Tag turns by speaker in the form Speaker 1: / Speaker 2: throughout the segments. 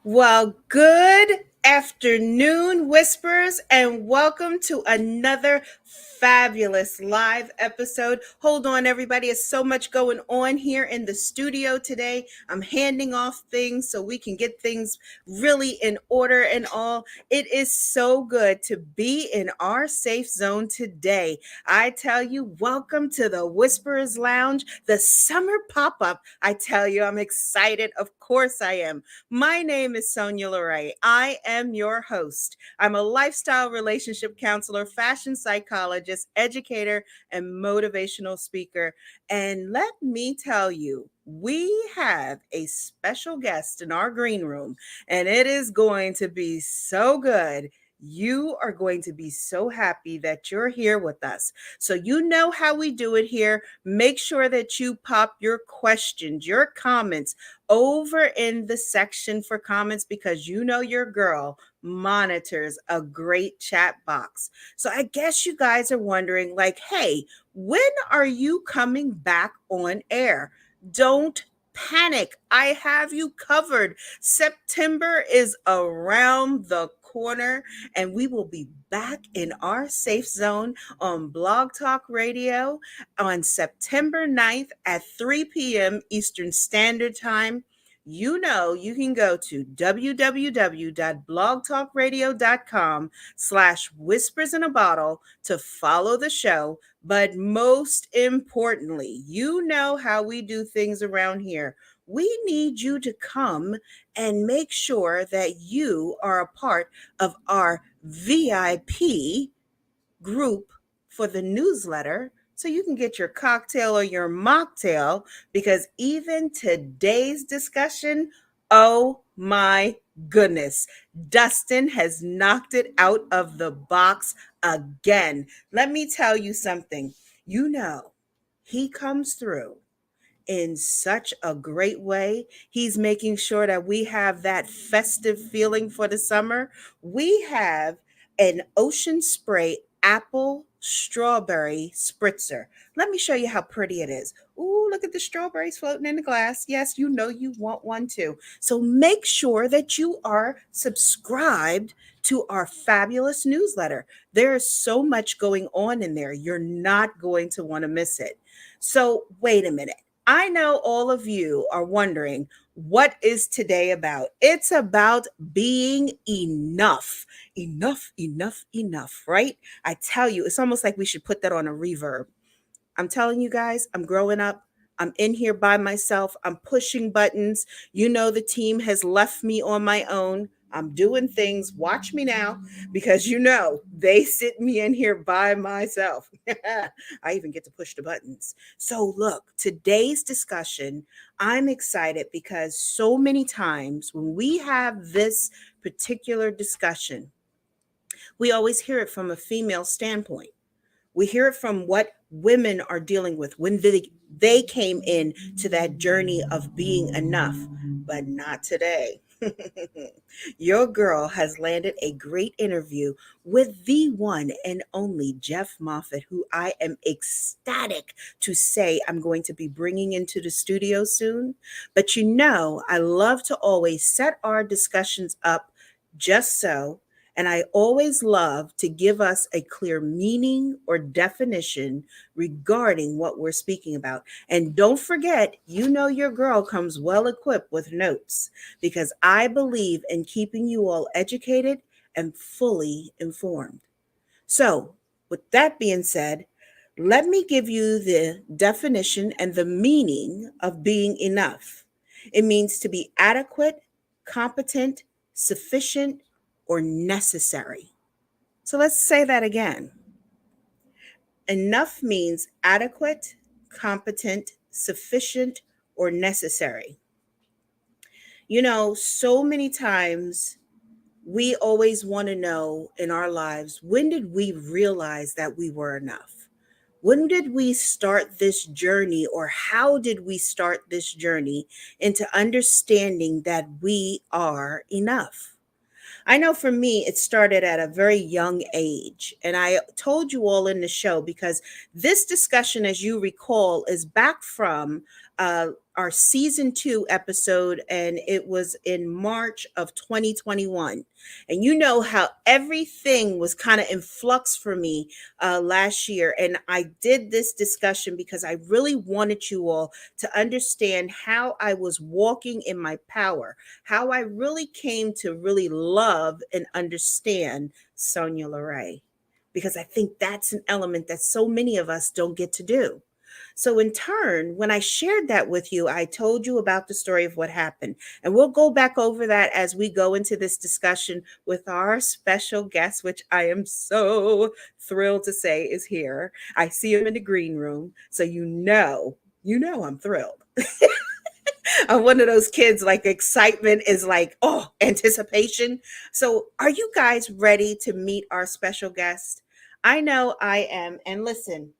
Speaker 1: Well, good afternoon, Whispers, and welcome to another fabulous live episode. Hold on, everybody. There's so much going on here in the studio today. I'm handing off things so we can get things really in order and all. It is so good to be in our safe zone today. I tell you, welcome to the Whisperers Lounge, the summer pop up. I tell you, I'm excited. Of course, I am. My name is Sonia Loray. I am your host. I'm a lifestyle relationship counselor, fashion psychologist, educator, and motivational speaker. And let me tell you, we have a special guest in our green room, and it is going to be so good. You are going to be so happy that you're here with us. So, you know how we do it here. Make sure that you pop your questions, your comments over in the section for comments because you know your girl monitors a great chat box. So I guess you guys are wondering, like, hey, when are you coming back on air? Don't panic. I have you covered. September is around the corner, and we will be back in our safe zone on Blog Talk Radio on September 9th at 3 p.m. Eastern Standard Time. You know, you can go to www.blogtalkradio.com/whispers in a bottle to follow the show. But most importantly, you know how we do things around here. We need you to come and make sure that you are a part of our VIP group for the newsletter so you can get your cocktail or your mocktail because even today's discussion, oh my goodness, Dustin has knocked it out of the box again. Let me tell you something. You know, he comes through in such a great way. He's making sure that we have that festive feeling for the summer. We have an Ocean Spray apple strawberry spritzer. Let me show you how pretty it is. Ooh, look at the strawberries floating in the glass. Yes, you know you want one too. So make sure that you are subscribed to our fabulous newsletter. There is so much going on in there. You're not going to want to miss it. So, wait a minute. I know all of you are wondering, what is today about? It's about being enough. Enough, enough, enough, right? I tell you, it's almost like we should put that on a reverb. I'm telling you guys, I'm growing up. I'm in here by myself. I'm pushing buttons. You know, the team has left me on my own. I'm doing things. Watch me now because you know they sit me in here by myself. I even get to push the buttons. So, look, today's discussion, I'm excited because so many times when we have this particular discussion, we always hear it from a female standpoint. We hear it from what women are dealing with when they came in to that journey of being enough, but not today. Your girl has landed a great interview with the one and only Jeff Moffett, who I am ecstatic to say I'm going to be bringing into the studio soon. But you know, I love to always set our discussions up just so, and I always love to give us a clear meaning or definition regarding what we're speaking about. And don't forget, you know, your girl comes well equipped with notes because I believe in keeping you all educated and fully informed. So, with that being said, let me give you the definition and the meaning of being enough. It means to be adequate, competent, sufficient, or necessary. So let's say that again. Enough means adequate, competent, sufficient, or necessary. You know, so many times we always want to know in our lives, when did we realize that we were enough? When did we start this journey, or how did we start this journey into understanding that we are enough? I know for me, it started at a very young age. And I told you all in the show because this discussion, as you recall, is back from our season 2 episode, and it was in March of 2021. And you know how everything was kind of in flux for me last year. And I did this discussion because I really wanted you all to understand how I was walking in my power, how I really came to really love and understand Sonia Lorraine, because I think that's an element that so many of us don't get to do. So, in turn, when I shared that with you, I told you about the story of what happened. And we'll go back over that as we go into this discussion with our special guest, which I am so thrilled to say is here. I see him in the green room. So, I'm thrilled. I'm one of those kids, like excitement is like, oh, anticipation. So, are you guys ready to meet our special guest? I know I am. And listen,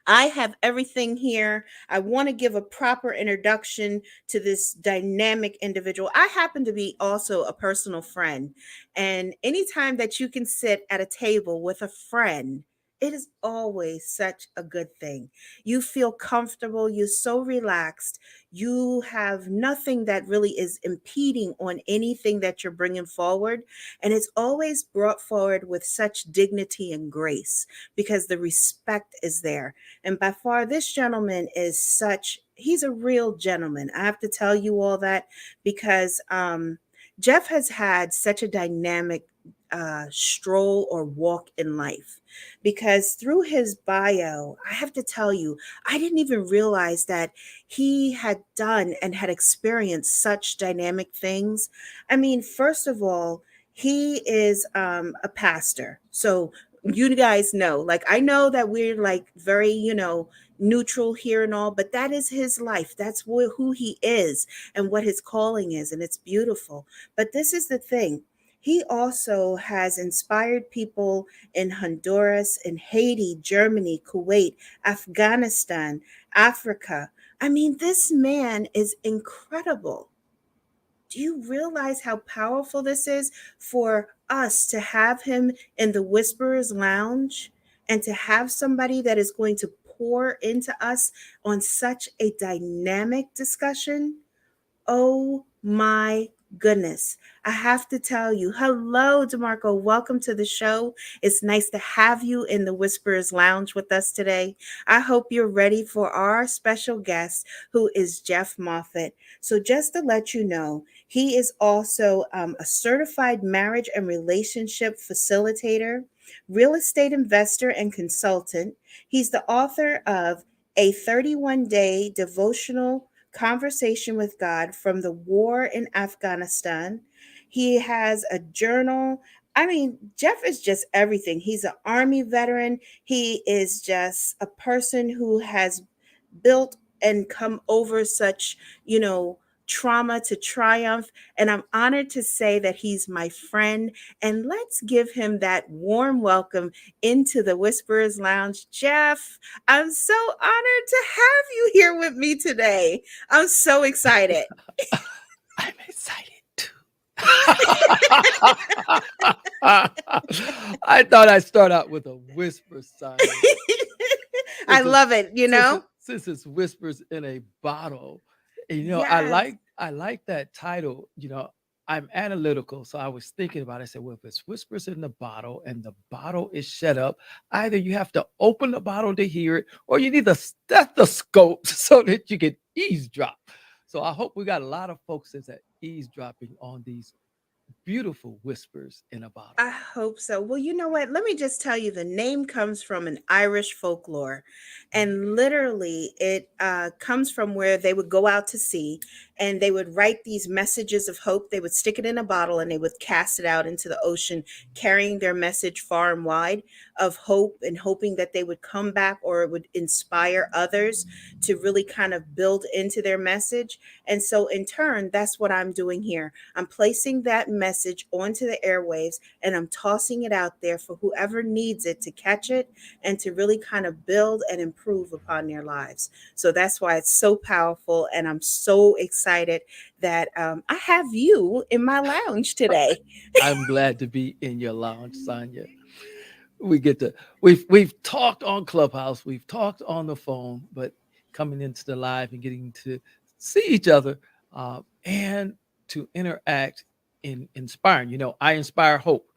Speaker 1: I have everything here. I want to give a proper introduction to this dynamic individual. I happen to be also a personal friend. And anytime that you can sit at a table with a friend, it is always such a good thing. You feel comfortable, you're so relaxed, you have nothing that really is impeding on anything that you're bringing forward. And it's always brought forward with such dignity and grace because the respect is there. And by far, this gentleman is he's a real gentleman. I have to tell you all that because Jeff has had such a dynamic stroll or walk in life. Because through his bio, I have to tell you, I didn't even realize that he had done and had experienced such dynamic things. I mean, first of all, he is a pastor. So you guys know, like, I know that we're like very, neutral here and all, but that is his life. That's who he is and what his calling is. And it's beautiful. But this is the thing. He also has inspired people in Honduras, in Haiti, Germany, Kuwait, Afghanistan, Africa. I mean, this man is incredible. Do you realize how powerful this is for us to have him in the Whisperers Lounge and to have somebody that is going to pour into us on such a dynamic discussion? Oh my goodness. I have to tell you, hello, DeMarco. Welcome to the show. It's nice to have you in the Whisperers Lounge with us today. I hope you're ready for our special guest, who is Jeff Moffett. So, just to let you know, he is also a certified marriage and relationship facilitator, real estate investor, and consultant. He's the author of a 31-day devotional conversation with God from the war in Afghanistan. He has a journal. I mean, Jeff is just everything. He's an Army veteran. He is just a person who has built and come over such, trauma to triumph. And I'm honored to say that he's my friend. And let's give him that warm welcome into the Whisperers Lounge. Jeff, I'm so honored to have you here with me today. I'm so excited.
Speaker 2: I'm excited too. I thought I'd start out with a whisper, Sonya.
Speaker 1: I
Speaker 2: Since it's
Speaker 1: love it, you
Speaker 2: since
Speaker 1: know?
Speaker 2: it, since it's whispers in a bottle. And,
Speaker 1: Yes.
Speaker 2: I like that title. I'm analytical, so I was thinking about it. I said, well, if it's whispers in the bottle and the bottle is shut up, either you have to open the bottle to hear it, or you need a stethoscope so that you can eavesdrop. So I hope we got a lot of folks that's at eavesdropping on these beautiful whispers in a bottle.
Speaker 1: I hope so. Well, you know what? Let me just tell you, the name comes from an Irish folklore, and literally, it comes from where they would go out to sea, and they would write these messages of hope. They would stick it in a bottle, and they would cast it out into the ocean, carrying their message far and wide of hope, and hoping that they would come back, or it would inspire others to really kind of build into their message. And so, in turn, that's what I'm doing here. I'm placing that message onto the airwaves, and I'm tossing it out there for whoever needs it to catch it and to really kind of build and improve upon their lives. So that's why it's so powerful. And I'm so excited that I have you in my lounge today.
Speaker 2: I'm glad to be in your lounge, Sonya. We get to we've talked on Clubhouse, we've talked on the phone, but coming into the live and getting to see each other, and to interact in inspiring. I inspire hope.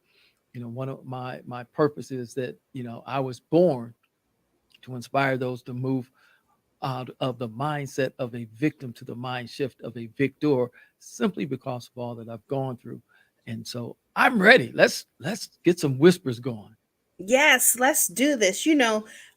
Speaker 2: One of my purpose is that I was born to inspire those to move out of the mindset of a victim to the mind shift of a victor, simply because of all that I've gone through. And so I'm ready. Let's get some whispers going.
Speaker 1: Yes, let's do this.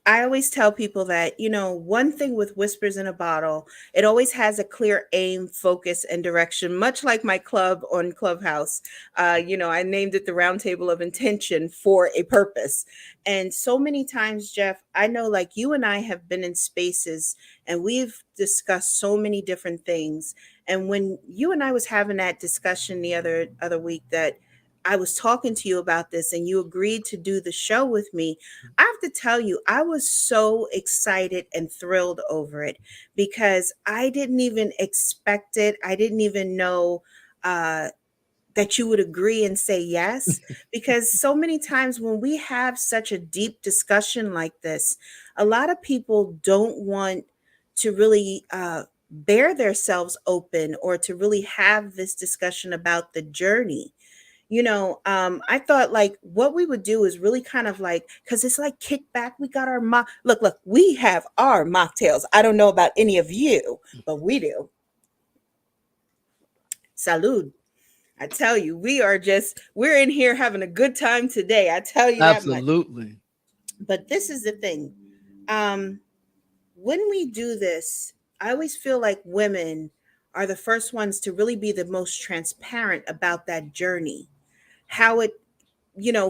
Speaker 1: I always tell people that, one thing with Whispers in a Bottle, it always has a clear aim, focus, and direction, much like my club on Clubhouse. I named it the Round Table of Intention for a purpose. And so many times, Jeff, I know like you and I have been in spaces and we've discussed so many different things. And when you and I was having that discussion the other week, that I was talking to you about this and you agreed to do the show with me. I have to tell you, I was so excited and thrilled over it because I didn't even expect it. I didn't even know that you would agree and say yes. Because so many times when we have such a deep discussion like this, a lot of people don't want to really bear themselves open or to really have this discussion about the journey. I thought like what we would do is really kind of like, because it's like kickback. We got our look, we have our mocktails. I don't know about any of you, but we do. Salud. I tell you, we're in here having a good time today. I tell you that much.
Speaker 2: Absolutely.
Speaker 1: But this is the thing. Um, when we do this, I always feel like women are the first ones to really be the most transparent about that journey, how it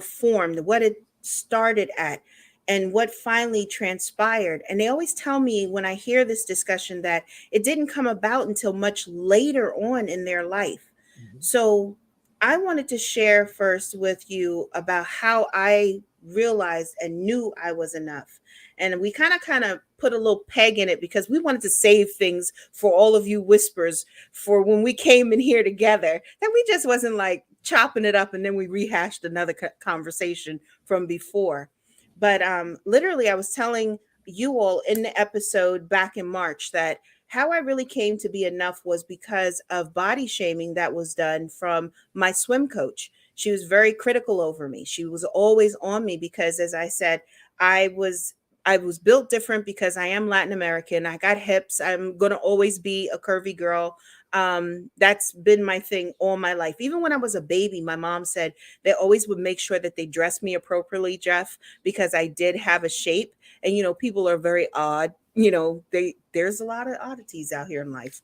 Speaker 1: formed, what it started at, and what finally transpired. And they always tell me when I hear this discussion that it didn't come about until much later on in their life.
Speaker 2: Mhm.
Speaker 1: So I wanted to share first with you about how I realized and knew I was enough. And we kind of put a little peg in it because we wanted to save things for all of you whispers for when we came in here together, that we just wasn't like chopping it up and then we rehashed another conversation from before. But literally, I was telling you all in the episode back in March that how I really came to be enough was because of body shaming that was done from my swim coach. She was very critical over me. She was always on me because, as I said, I was I was built different because I am Latin American. I got hips. I'm going to always be a curvy girl. That's been my thing all my life. Even when I was a baby, my mom said they always would make sure that they dressed me appropriately, Jeff, because I did have a shape. And people are very odd. There's a lot of oddities out here in life.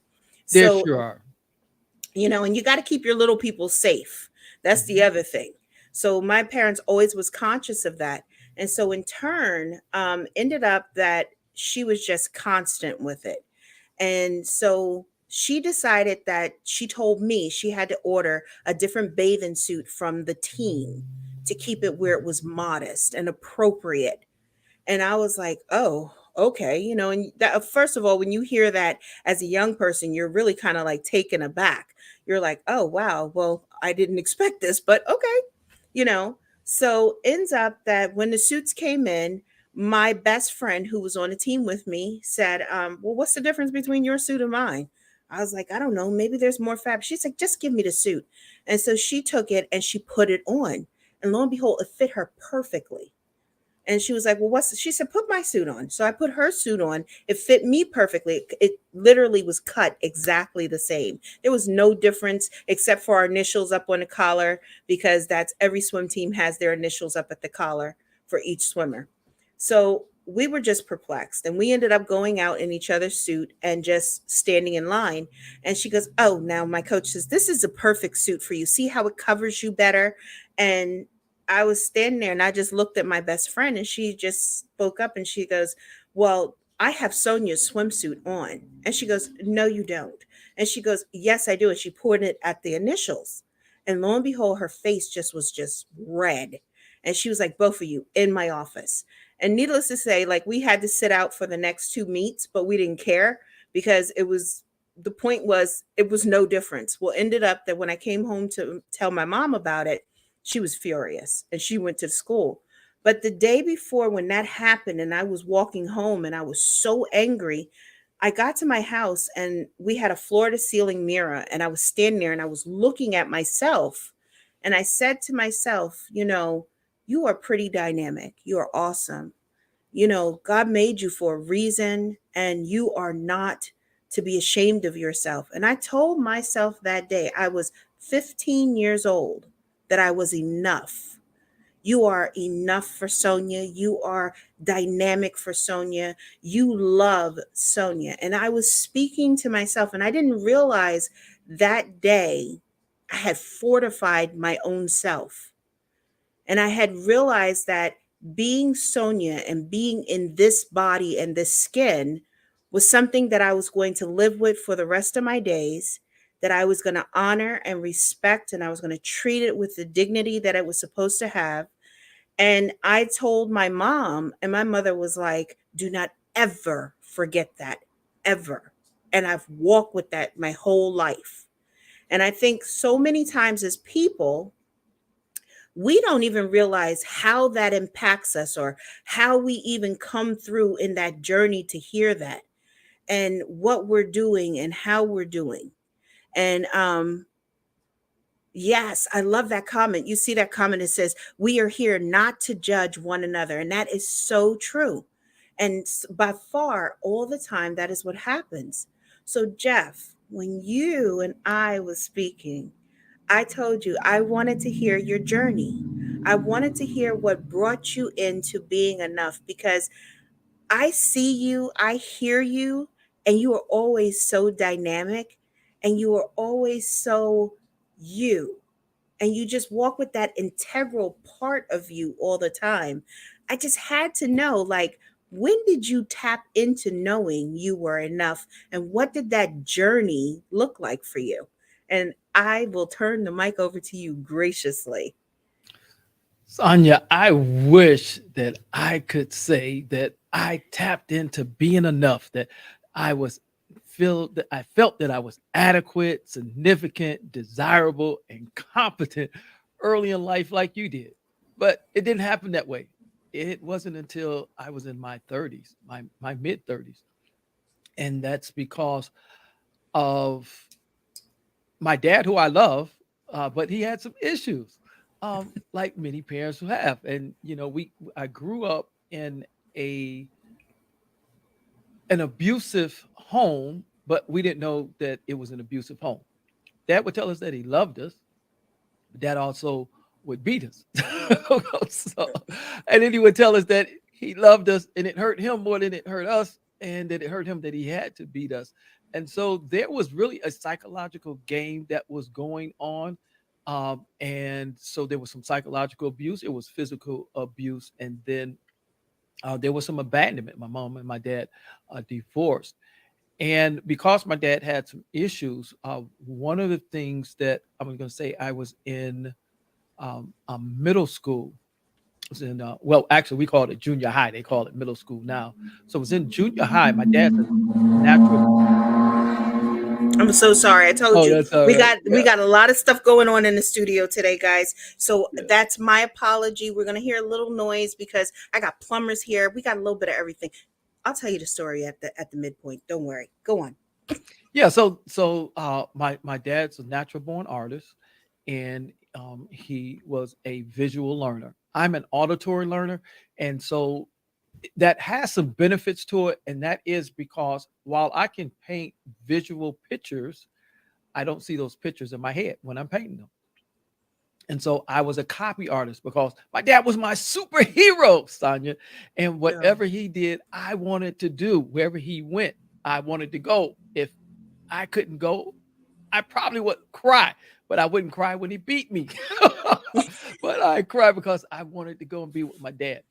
Speaker 2: There
Speaker 1: So
Speaker 2: sure are.
Speaker 1: and you got to keep your little people safe. That's the
Speaker 2: Mhm.
Speaker 1: other thing. So my parents always was conscious of that. And so in turn, ended up that she was just constant with it. And so she decided that she told me she had to order a different bathing suit from the team to keep it where it was modest and appropriate. And I was like, oh, okay. And that, first of all, when you hear that as a young person, you're really kind of like taken aback. You're like, oh, wow, well, I didn't expect this, but okay. You know, so ends up that when the suits came in, my best friend who was on the team with me said, well, what's the difference between your suit and mine? I was like, I don't know. Maybe there's more fabric. She's like, just give me the suit. And so she took it and she put it on. And lo and behold, it fit her perfectly. And she was like, well, she said, put my suit on. So I put her suit on. It fit me perfectly. It literally was cut exactly the same. There was no difference except for our initials up on the collar, because that's every swim team has their initials up at the collar for each swimmer. So we were just perplexed, and we ended up going out in each other's suit and just standing in line. And she goes, oh, now my coach says, this is a perfect suit for you. See how it covers you better? And I was standing there and I just looked at my best friend and she just spoke up and she goes, well, I have Sonia's swimsuit on. And she goes, no, you don't. And she goes, yes, I do. And she pointed at the initials. And lo and behold, her face just was just red. And she was like, both of you in my office. And needless to say, like we had to sit out for the next two meets, but we didn't care because the point was it was no difference. Well, ended up that when I came home to tell my mom about it, she was furious and she went to school. But the day before when that happened and I was walking home and I was so angry, I got to my house and we had a floor to ceiling mirror, and I was standing there and I was looking at myself, and I said to myself, you are pretty dynamic. You are awesome. God made you for a reason, and you are not to be ashamed of yourself. And I told myself that day, I was 15 years old, that I was enough. You are enough for Sonia. You are dynamic for Sonia. You love Sonia. And I was speaking to myself, and I didn't realize that day I had fortified my own self. And I had realized that being Sonia and being in this body and this skin was something that I was going to live with for the rest of my days, that I was going to honor and respect, and I was going to treat it with the dignity that it was supposed to have. And I told my mom, and my mother was like, do not ever forget that, ever. And I've walked with that my whole life. And I think so many times as people, we don't even realize how that impacts us, or how we even come through in that journey to hear that, and what we're doing and how we're doing. And yes, I love that comment. You see that comment, it says, we are here not to judge one another. And that is so true. And by far, all the time, that is what happens. So, Jeff, when you and I was speaking, I told you I wanted to hear your journey. I wanted to hear what brought you into being enough, because I see you, I hear you, and you are always so dynamic, and you are always so you, and you just walk with that integral part of you all the time. I just had to know, like, when did you tap into knowing you were enough, and what did that journey look like for you? And I will turn the mic over to you graciously.
Speaker 2: Sonia, I wish that I could say that I tapped into being enough, that I was I felt that I was adequate, significant, desirable, and competent early in life like you did. But it didn't happen that way. It wasn't until I was in my 30s, my mid 30s. And that's because of my dad, who I love, but he had some issues, like many parents who have. And I grew up in a an abusive home, but we didn't know that it was an abusive home. Dad would tell us that he loved us, but Dad also would beat us. So, and then he would tell us that he loved us, and it hurt him more than it hurt us, and that it hurt him that he had to beat us. And so there was really a psychological game that was going on. And so there was some psychological abuse, it was physical abuse, and then there was some abandonment. My mom and my dad divorced. And because my dad had some issues, one of the things that I'm going to say, I was in middle school. I was in, well, actually, we called it junior high. They call it middle school now. So I was in junior high. My dad's a natural.
Speaker 1: I'm so sorry. I told
Speaker 2: Oh,
Speaker 1: you
Speaker 2: that's all
Speaker 1: we
Speaker 2: right.
Speaker 1: got we
Speaker 2: Yeah.
Speaker 1: got a lot of stuff going on in the studio today, guys. So
Speaker 2: Yeah.
Speaker 1: that's my apology. We're gonna hear a little noise because I got plumbers here. We got a little bit of everything. I'll tell you the story at the midpoint. Don't worry. Go on.
Speaker 2: Yeah, so my dad's a natural born artist, and he was a visual learner. I'm an auditory learner, and so that has some benefits to it, and that is because while I can paint visual pictures, I don't see those pictures in my head when I'm painting them. And so I was a copy artist because my dad was my superhero, Sonia. And
Speaker 1: Yeah.
Speaker 2: whatever he did, I wanted to do. Wherever he went, I wanted to go. If I couldn't go, I probably would cry, but I wouldn't cry when he beat me. But I cried because I wanted to go and be with my dad.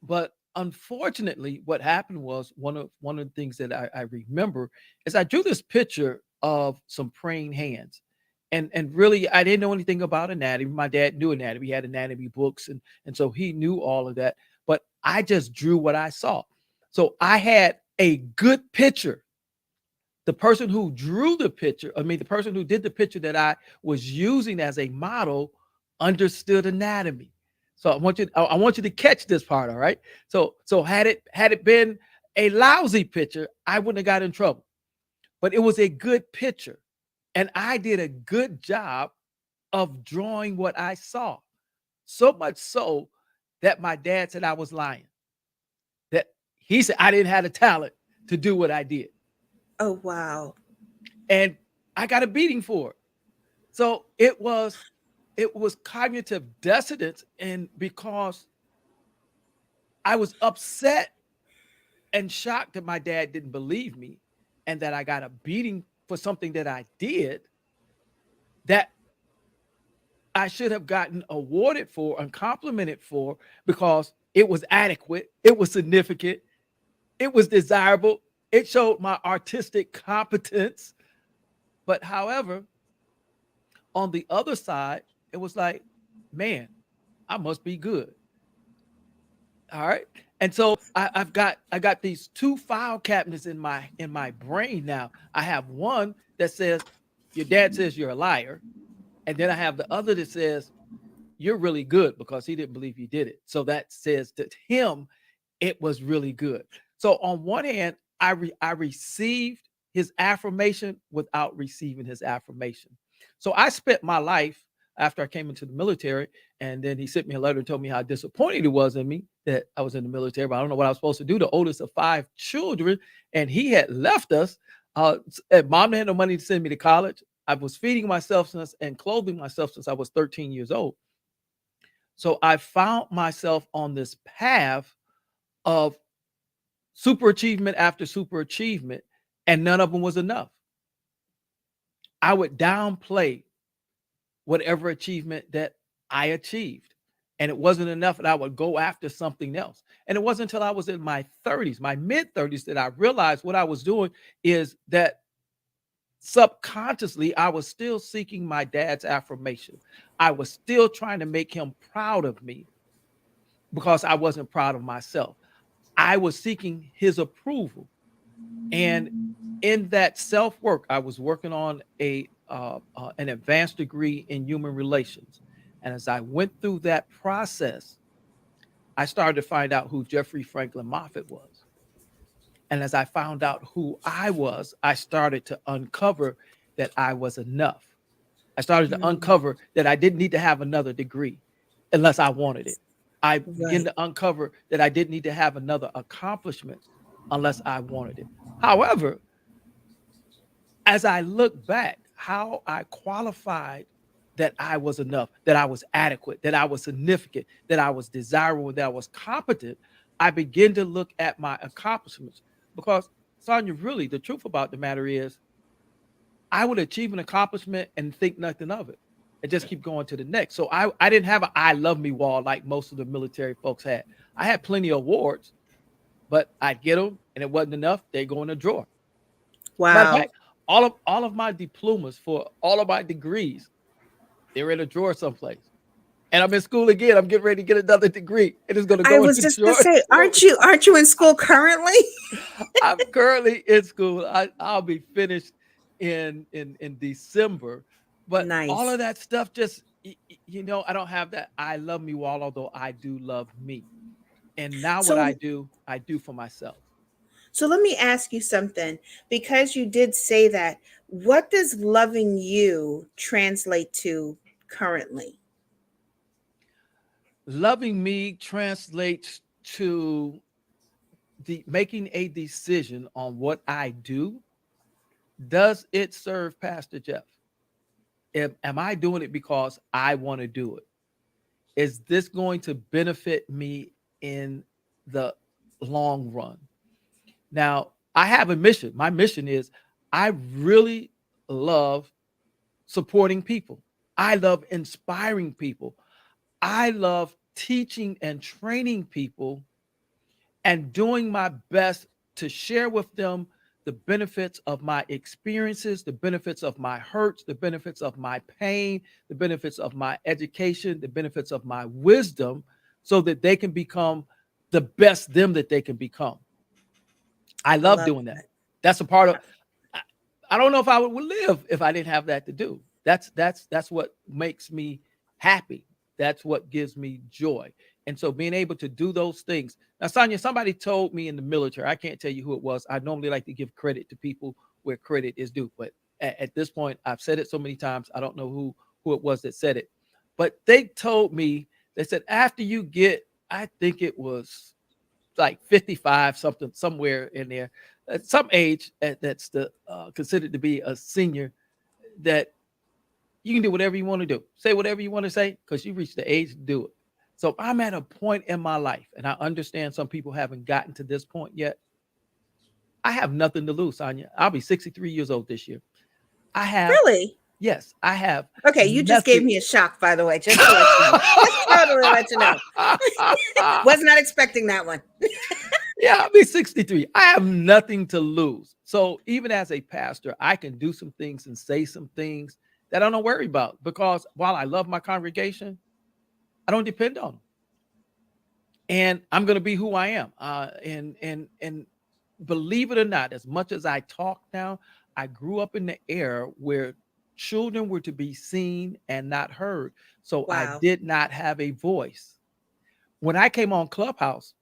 Speaker 2: But unfortunately, what happened was one of the things that I remember is I drew this picture of some praying hands. And really I didn't know anything about anatomy. My dad knew anatomy. He had anatomy books, and so he knew all of that. But I just drew what I saw. So I had a good picture. The person who drew the picture, I mean, the person who did the picture that I was using as a model understood anatomy. So I want you to catch this part, all right? So had it been A lousy picture, I wouldn't have got in trouble, but it was a good picture. And I did a good job of drawing what I saw. So much so that my dad said I was lying. That he said I didn't have the talent to do what I did.
Speaker 1: Oh, wow.
Speaker 2: And I got a beating for it. So it was cognitive dissonance, and because I was upset and shocked that my dad didn't believe me and that I got a beating for something that I did that I should have gotten awarded for and complimented for, because it was adequate, it was significant, it was desirable, it showed my artistic competence. But however, on the other side, it was like, man, I must be good. All right. And so I got these two file cabinets in my brain now. I have one that says your dad says you're a liar, and then I have the other that says you're really good because he didn't believe you did it. So that says to him it was really good. So on one hand, I received his affirmation without receiving his affirmation. So I spent my life after I came into the military, and then he sent me a letter and told me how disappointed he was in me that I was in the military, but I don't know what I was supposed to do. The oldest of five children, and he had left us. And mom had no money to send me to college. I was feeding myself and clothing myself since I was 13 years old. So I found myself on this path of super achievement after super achievement, and none of them was enough. I would downplay whatever achievement that I achieved, and it wasn't enough, and I would go after something else. And it wasn't until I was in my 30s, my mid 30s, that I realized what I was doing is that subconsciously I was still seeking my dad's affirmation. I was still trying to make him proud of me because I wasn't proud of myself. I was seeking his approval. And in that self work, I was working on an advanced degree in human relations. And as I went through that process, I started to find out who Jeffrey Franklin Moffett was. And as I found out who I was, I started to uncover that I was enough. I started to
Speaker 1: Mm,
Speaker 2: uncover that I didn't need to have another degree unless I wanted it. I began
Speaker 1: right.
Speaker 2: to uncover that I didn't need to have another accomplishment unless I wanted it. However, as I look back, how I qualified that I was enough, that I was adequate, that I was significant, that I was desirable, that I was competent, I begin to look at my accomplishments. Because, Sonia, really, the truth about the matter is, I would achieve an accomplishment and think nothing of it and just keep going to the next. So I didn't have a I love me wall like most of the military folks had. I had plenty of awards, but I'd get them and it wasn't enough. They go in a drawer. Matter of
Speaker 1: Wow.
Speaker 2: fact, all of my diplomas for all of my degrees, they're in a drawer someplace. And I'm in school again. I'm getting ready to get another degree. And it's gonna
Speaker 1: I
Speaker 2: go in
Speaker 1: was
Speaker 2: the
Speaker 1: just gonna
Speaker 2: drawer
Speaker 1: say,
Speaker 2: too.
Speaker 1: aren't you in school currently?
Speaker 2: I'm currently in school. I'll be finished in December. But all
Speaker 1: Nice.
Speaker 2: of that stuff just I don't have that I love me wall, although I do love me. And now what
Speaker 1: So
Speaker 2: I do for myself.
Speaker 1: so let me ask you something, because you did say that. What does loving you translate to currently?
Speaker 2: Loving me translates to the making a decision on what I do. Does it serve Pastor Jeff? Am I doing it because I want to do it? Is this going to benefit me in the long run? Now, I have a mission. My mission is I really love supporting people. I love inspiring people. I love teaching and training people and doing my best to share with them the benefits of my experiences, the benefits of my hurts, the benefits of my pain, the benefits of my education, the benefits of my wisdom, so that they can become the best them that they can become. I
Speaker 1: I
Speaker 2: love
Speaker 1: love
Speaker 2: doing that.
Speaker 1: that.
Speaker 2: That's a part of I, I don't know if I would live if I didn't have that to do. That's what makes me happy. That's what gives me joy. And so being able to do those things. Now, Sonia, somebody told me in the military, I can't tell you who it was. I normally like to give credit to people where credit is due. But at this point, I've said it so many times, I don't know who it was that said it. But they told me, they said, after you get, I think it was like 55, something, somewhere in there, at some age that's the considered to be a senior, that you can do whatever you want to do, say whatever you want to say, because you reach the age to do it. So I'm at a point in my life, and I understand some people haven't gotten to this point yet. I have nothing to lose, Sonia. I'll be 63 years old this year. I have,
Speaker 1: Really?
Speaker 2: yes, I have
Speaker 1: Okay, you just gave
Speaker 2: nothing.
Speaker 1: me a shock, by the way, just to let you know. Just totally let you know. Was not expecting that one.
Speaker 2: Yeah, I'll be 63. I have nothing to lose. So even as a pastor, I can do some things and say some things that I don't worry about, because while I love my congregation, I don't depend on them. And I'm going to be who I am. And believe it or not, as much as I talk now, I grew up in the era where children were to be seen and not heard. So I
Speaker 1: Wow.
Speaker 2: did not have a voice. When I came on Clubhouse,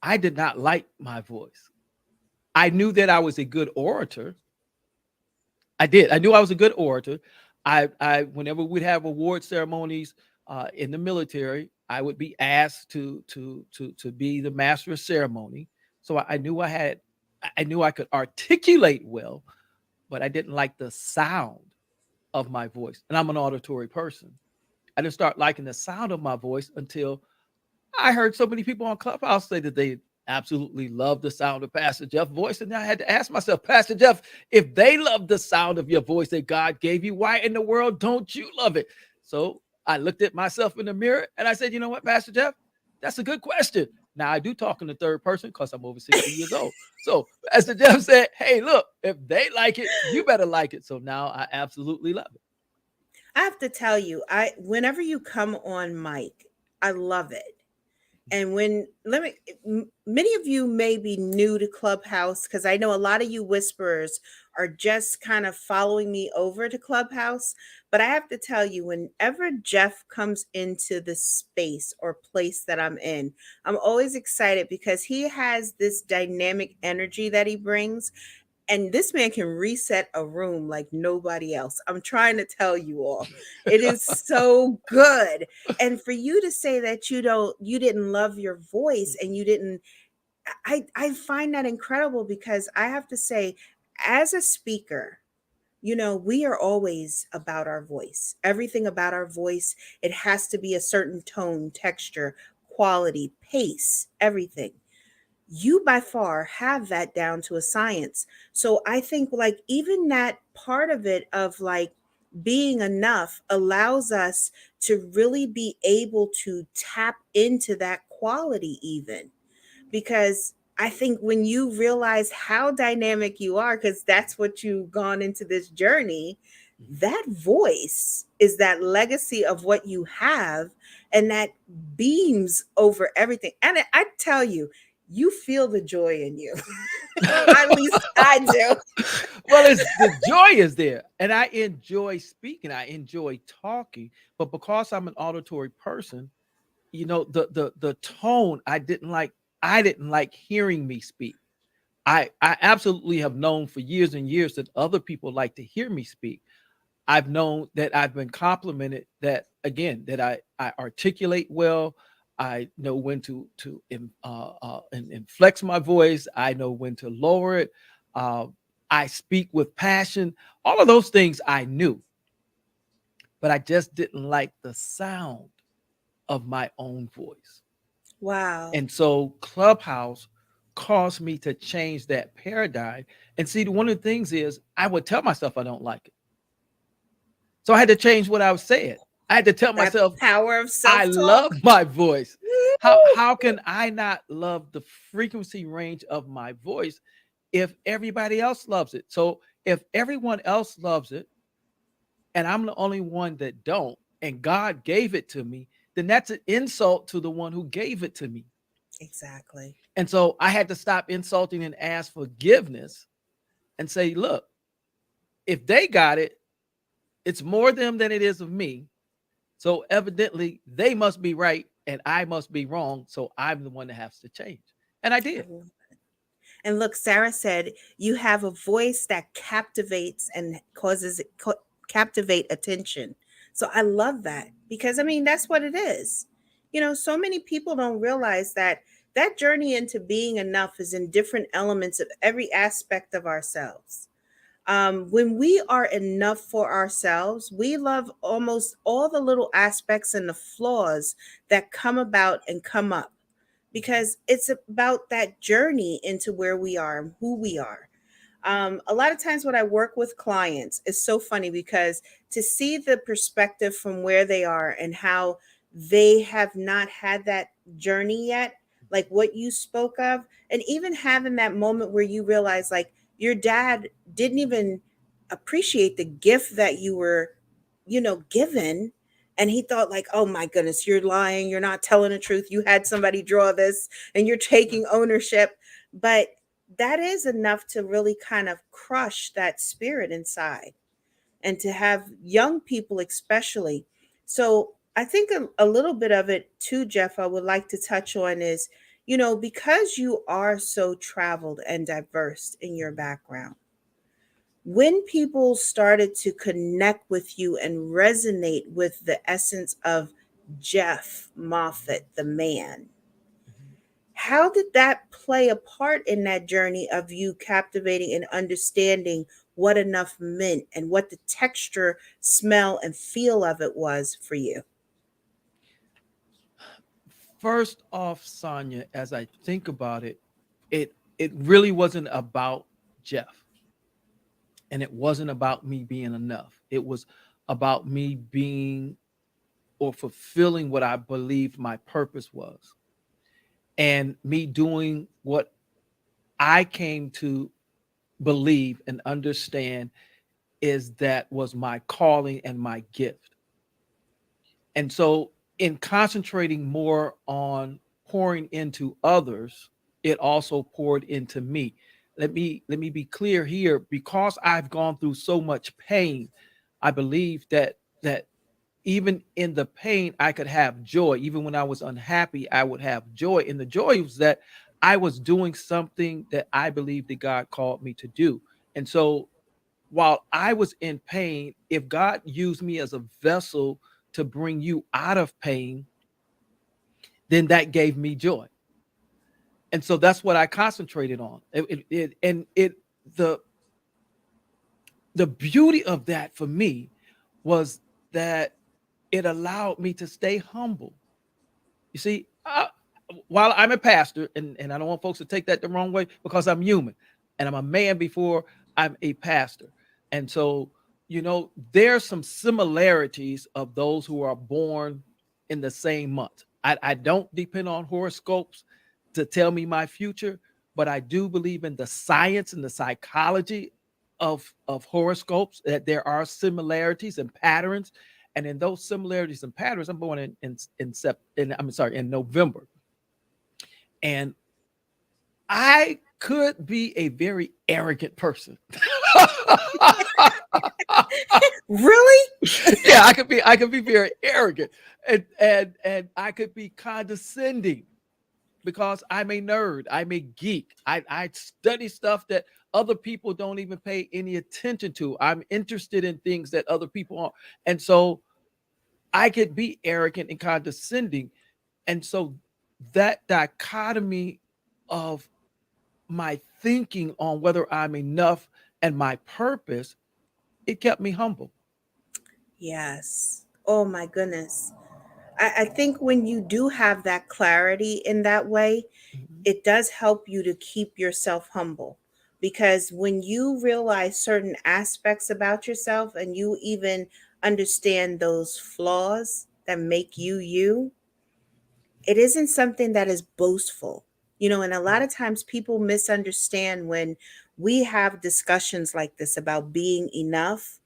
Speaker 2: I did not like my voice. I knew that I was a good orator. I did. I knew I was a good orator. I whenever we'd have award ceremonies in the military, I would be asked to be the master of ceremony. So I knew I knew I could articulate well, but I didn't like the sound of my voice. And I'm an auditory person. I didn't start liking the sound of my voice until I heard so many people on Clubhouse say that they absolutely love the sound of Pastor Jeff's voice. And I had to ask myself, Pastor Jeff, if they love the sound of your voice that God gave you, why in the world don't you love it? So I looked at myself in the mirror and I said, you know what, Pastor Jeff, that's a good question. Now I do talk in the third person because I'm over 60 years old. So Pastor Jeff said, hey, look, if they like it, you better like it. So now I absolutely love it.
Speaker 1: I have to tell you, I whenever you come on mic, I love it. And when let me many of you may be new to Clubhouse, because I know a lot of you whisperers are just kind of following me over to Clubhouse. But I have to tell you, whenever Jeff comes into the space or place that I'm in, I'm always excited because he has this dynamic energy that he brings. And this man can reset a room like nobody else. I'm trying to tell you all. It is so good. And for you to say that you didn't love your voice and you didn't, I find that incredible, because I have to say, as a speaker, we are always about our voice. Everything about our voice, it has to be a certain tone, texture, quality, pace, everything. You by far have that down to a science. So I think, like, even that part of it of like being enough allows us to really be able to tap into that quality, even because I think when you realize how dynamic you are, because that's what you've gone into this journey, that voice is that legacy of what you have, and that beams over everything. And I tell you, you feel the joy in you. At least I do.
Speaker 2: Well, it's the joy is there, and I enjoy speaking. I enjoy talking, but because I'm an auditory person, the tone I didn't like. I didn't like hearing me speak. I absolutely have known for years and years that other people like to hear me speak. I've known that I've been complimented that, again, that I articulate well. I know when and flex my voice. I know when to lower it. Uh, I speak with passion. All of those things I knew, but I just didn't like the sound of my own voice.
Speaker 1: Wow.
Speaker 2: And so Clubhouse caused me to change that paradigm. And see, one of the things is I would tell myself I don't like it. So I had to change what I was saying. I had to tell
Speaker 1: That
Speaker 2: myself
Speaker 1: power of
Speaker 2: I
Speaker 1: self-talk.
Speaker 2: love my voice. How
Speaker 1: Woo!
Speaker 2: how can I not love the frequency range of my voice if everybody else loves it? So if everyone else loves it and I'm the only one that don't, and God gave it to me, then that's an insult to the one who gave it to me.
Speaker 1: Exactly.
Speaker 2: And so I had to stop insulting and ask forgiveness and say, look, if they got it, it's more them than it is of me. So evidently they must be right and I must be wrong, so I'm the one that has to change. And I did.
Speaker 1: And look, Sarah said, you have a voice that captivates and causes captivate attention. So I love that because I mean, that's what it is. You know, so many people don't realize that that journey into being enough is in different elements of every aspect of ourselves. When we are enough for ourselves, we love almost all the little aspects and the flaws that come about and come up because it's about that journey into where we are and who we are. A lot of times when I work with clients, it's so funny because to see the perspective from where they are and how they have not had that journey yet, like what you spoke of, and even having that moment where you realize, like, your dad didn't even appreciate the gift that you were, given. And he thought, like, oh my goodness, you're lying. You're not telling the truth. You had somebody draw this and you're taking ownership. But that is enough to really kind of crush that spirit inside and to have young people especially. So I think a little bit of it too, Jeff, I would like to touch on is, because you are so traveled and diverse in your background, when people started to connect with you and resonate with the essence of Jeff Moffett, the man, how did that play a part in that journey of you captivating and understanding what enough meant and what the texture, smell, and feel of it was for you?
Speaker 2: First off, Sonia, as I think about it, it really wasn't about Jeff, and it wasn't about me being enough. It was about me being or fulfilling what I believed my purpose was, and me doing what I came to believe and understand is that was my calling and my gift. And so, in concentrating more on pouring into others, it also poured into me. Let me be clear here, because I've gone through so much pain. I believe that even in the pain I could have joy. Even when I was unhappy, I would have joy. And the joy was that I was doing something that I believed that God called me to do. And so, while I was in pain, if God used me as a vessel to bring you out of pain, then that gave me joy. And so that's what I concentrated on. The the beauty of that for me was that it allowed me to stay humble. You see, while I'm a pastor, and I don't want folks to take that the wrong way, because I'm human and I'm a man before I'm a pastor. And so, there's some similarities of those who are born in the same month. I don't depend on horoscopes to tell me my future, but I do believe in the science and the psychology of horoscopes, that there are similarities and patterns. And in those similarities and patterns, I'm born in November. And I could be a very arrogant person.
Speaker 1: Really?
Speaker 2: Yeah, I could be very arrogant, and I could be condescending because I'm a nerd. I'm a geek. I study stuff that other people don't even pay any attention to. I'm interested in things that other people aren't. And so I could be arrogant and condescending. And so that dichotomy of my thinking on whether I'm enough and my purpose, it kept me humble.
Speaker 1: Yes. Oh my goodness. I think when you do have that clarity in that way,
Speaker 2: Mhm.
Speaker 1: it does help you to keep yourself humble. Because when you realize certain aspects about yourself and you even understand those flaws that make you you, it isn't something that is boastful. And a lot
Speaker 2: Right.
Speaker 1: of times people misunderstand when we have discussions like this about being enough,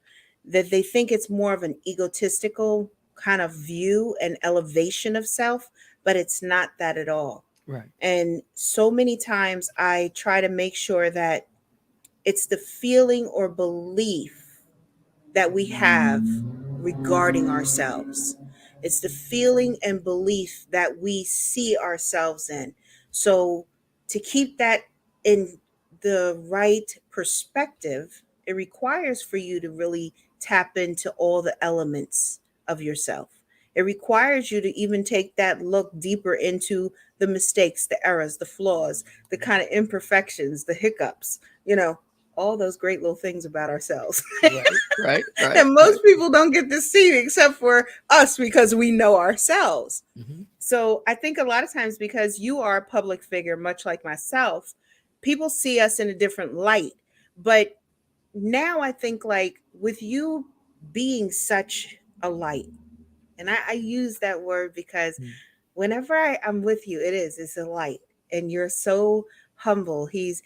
Speaker 1: that they think it's more of an egotistical kind of view and elevation of self, but it's not that at all.
Speaker 2: Right.
Speaker 1: And so many times I try to make sure that it's the feeling or belief that we have regarding ourselves. It's the feeling and belief that we see ourselves in. So, to keep that in the right perspective, it requires for you to really tap into all the elements of yourself. It requires you to even take that look deeper into the mistakes, the errors, the flaws, the kind of imperfections, the hiccups, you know, all those great little things about ourselves.
Speaker 2: Right, right, right,
Speaker 1: And
Speaker 2: right.
Speaker 1: most people don't get to see except for us because we know ourselves.
Speaker 2: Mhm.
Speaker 1: So I think a lot of times, because you are a public figure, much like myself, people see us in a different light. But now I think, like, with you being such a light, and I use that word because
Speaker 2: Mm.
Speaker 1: whenever I'm with you, it's a light, and you're so humble. He's